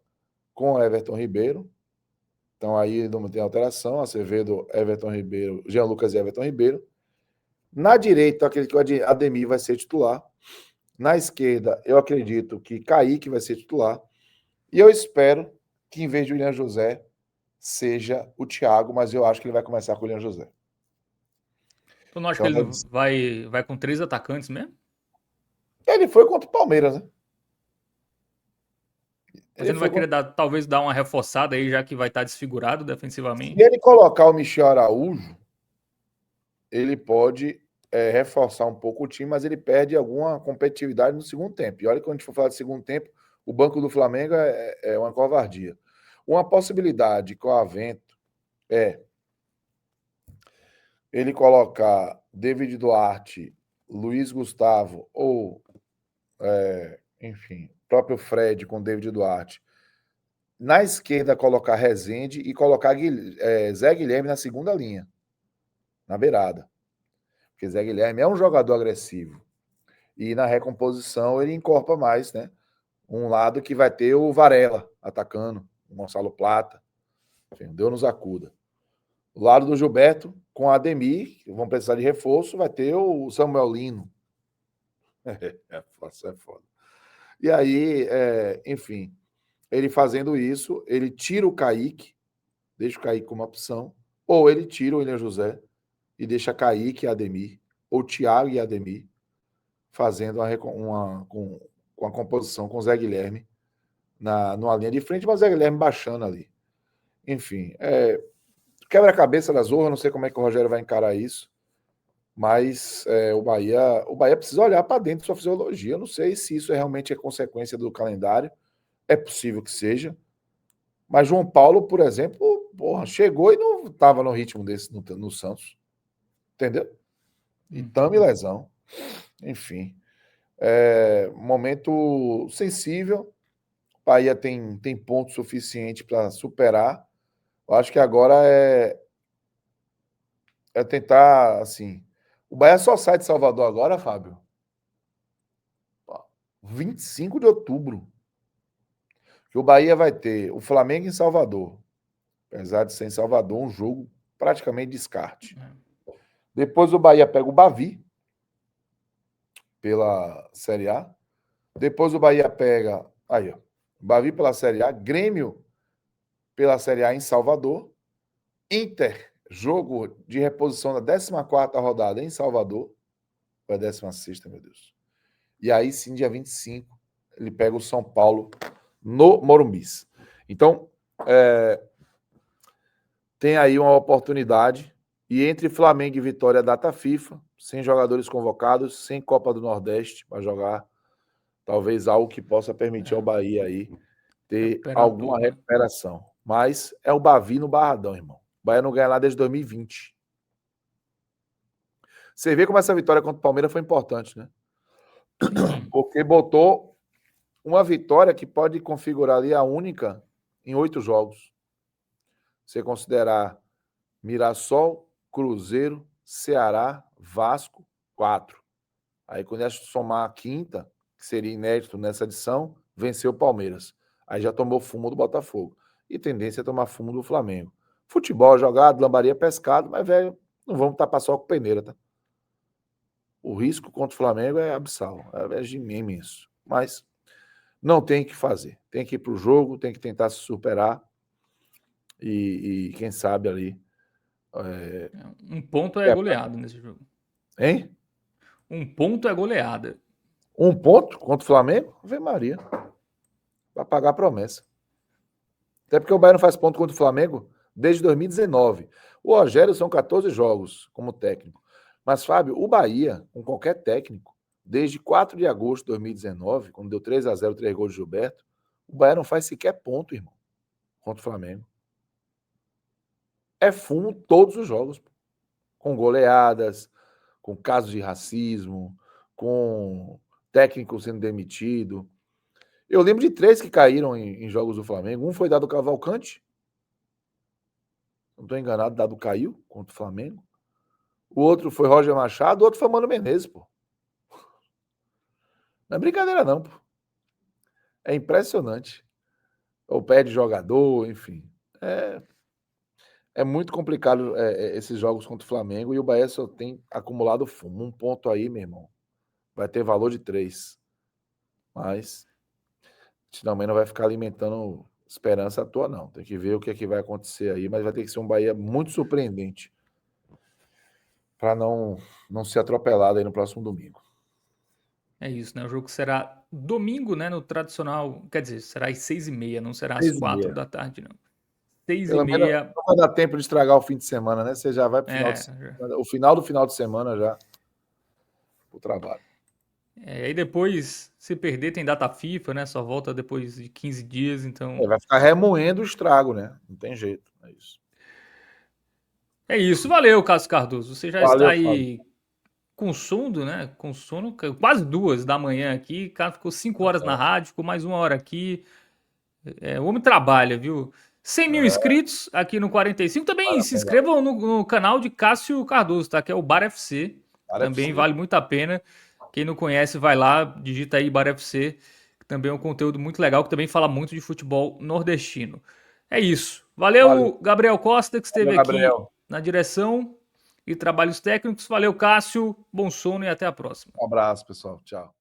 com Everton Ribeiro. Então aí não tem alteração. Acevedo, Everton Ribeiro, Jean Lucas e Everton Ribeiro. Na direita, eu acredito que o Ademir vai ser titular. Na esquerda, eu acredito que Kaique vai ser titular. E eu espero que, em vez de William José, seja o Thiago, mas eu acho que ele vai começar com o William José. Tu não acha que Então, ele vai com 3 atacantes mesmo? ele foi contra o Palmeiras, né? Mas ele não vai querer talvez dar uma reforçada aí, já que vai estar desfigurado defensivamente? Se ele colocar o Michel Araújo, ele pode reforçar um pouco o time, mas ele perde alguma competitividade no segundo tempo. E olha que quando a gente for falar de segundo tempo, o banco do Flamengo é uma covardia. Uma possibilidade com o Avento é ele colocar David Duarte, Luiz Gustavo ou, enfim, próprio Fred com David Duarte. Na esquerda, colocar Rezende e colocar Zé Guilherme na segunda linha, na beirada. Porque Zé Guilherme é um jogador agressivo. E na recomposição ele encorpa mais, né? Um lado que vai ter o Varela atacando, o Gonçalo Plata. Enfim, Deus nos acuda. O lado do Gilberto, com a Ademir, que vão precisar de reforço, vai ter o Samuel Lino. É foda. E aí, enfim, ele fazendo isso, ele tira o Kaique, deixa o Kaique como opção, ou ele tira o William José e deixa Kaique e Ademir, ou Thiago e Ademir, fazendo com a composição com o Zé Guilherme numa linha de frente, mas o Zé Guilherme baixando ali. Enfim, quebra-cabeça da Zorra, não sei como é que o Rogério vai encarar isso, mas o Bahia precisa olhar para dentro de sua fisiologia. Eu não sei se isso realmente é consequência do calendário, é possível que seja, mas João Paulo, por exemplo, chegou e não estava no ritmo desse no Santos, entendeu? E tame lesão, enfim. Momento sensível. O Bahia tem ponto suficiente para superar. Eu acho que agora é tentar, assim. O Bahia só sai de Salvador agora, Fábio. 25 de outubro. Que o Bahia vai ter o Flamengo em Salvador. Apesar de ser em Salvador, um jogo praticamente descarte. Depois o Bahia pega o Bavi pela Série A. Depois o Bahia pega. Aí, ó. Bavi pela Série A. Grêmio pela Série A em Salvador. Inter, jogo de reposição da 14ª rodada em Salvador. Foi a 16ª, meu Deus. E aí sim, dia 25, ele pega o São Paulo no Morumbis. Então, tem aí uma oportunidade. E entre Flamengo e Vitória, data FIFA, sem jogadores convocados, sem Copa do Nordeste para jogar. Talvez algo que possa permitir ao Bahia aí ter alguma recuperação. Mas é o Bavi no Barradão, irmão. O Bahia não ganha lá desde 2020. Você vê como essa vitória contra o Palmeiras foi importante, né? Porque botou uma vitória que pode configurar ali a única em 8 jogos. Você considerar Mirassol, Cruzeiro, Ceará, Vasco, 4. Aí quando é somar a quinta, que seria inédito nessa edição, venceu o Palmeiras. Aí já tomou fumo do Botafogo. E tendência é tomar fumo do Flamengo. Futebol jogado, lambaria pescado, mas, velho, não vamos tapar só com peneira, tá? O risco contra o Flamengo é abissal, é imenso. Mas não tem o que fazer. Tem que ir para o jogo, tem que tentar se superar. E quem sabe ali. Um ponto é goleada nesse jogo. Hein? Um ponto é goleada. Um ponto contra o Flamengo? Ave Maria. Vai pagar a promessa. Até porque o Bahia não faz ponto contra o Flamengo desde 2019. O Rogério são 14 jogos como técnico. Mas, Fábio, o Bahia, com qualquer técnico, desde 4 de agosto de 2019, quando deu 3-0, 3 gols de Gilberto, o Bahia não faz sequer ponto, irmão, contra o Flamengo. É fumo todos os jogos, com goleadas, com casos de racismo, com técnico sendo demitido. Eu lembro de 3 que caíram em jogos do Flamengo. Um foi dado Cavalcante. Não estou enganado, dado caiu contra o Flamengo. O outro foi Roger Machado, o outro foi Mano Menezes, pô. Não é brincadeira, não, pô. É impressionante. Ou perde jogador, enfim. É muito complicado esses jogos contra o Flamengo e o Bahia só tem acumulado fumo. Um ponto aí, meu irmão. Vai ter valor de 3. Mas também não vai ficar alimentando esperança à toa, não. Tem que ver o que é que vai acontecer aí, mas vai ter que ser um Bahia muito surpreendente para não ser atropelado aí no próximo domingo. É isso, né? O jogo será domingo, né? No tradicional. Quer dizer, será às 6h30, não será às 4 6h30. da tarde, não. Seis e Pelo menos meia. não vai dar tempo de estragar o fim de semana, né? Você já vai para É, o final do final de semana já o trabalho. aí depois, se perder, tem data FIFA, né? Só volta depois de 15 dias, então. Vai ficar remoendo o estrago, né? Não tem jeito. É isso. É isso, valeu, Cássio Cardoso. Você já está Valeu, Fábio. aí com sono, né? Com sono, quase 2 da manhã aqui. O cara ficou 5 horas na rádio, ficou mais 1 hora aqui. O homem trabalha, viu? 100 mil inscritos aqui no 45. Também se Parabéns, inscrevam no canal de Cássio Cardoso, tá? Que é o Bar FC. cara. É Também possível. vale muito a pena. Quem não conhece, vai lá, digita aí Bar FC, que também é um conteúdo muito legal, que também fala muito de futebol nordestino. É isso. Valeu, Valeu, Gabriel Costa, que esteve aqui Gabriel. na direção e trabalhos técnicos. Valeu, Cássio. Bom sono e até a próxima. Um abraço, pessoal. Tchau.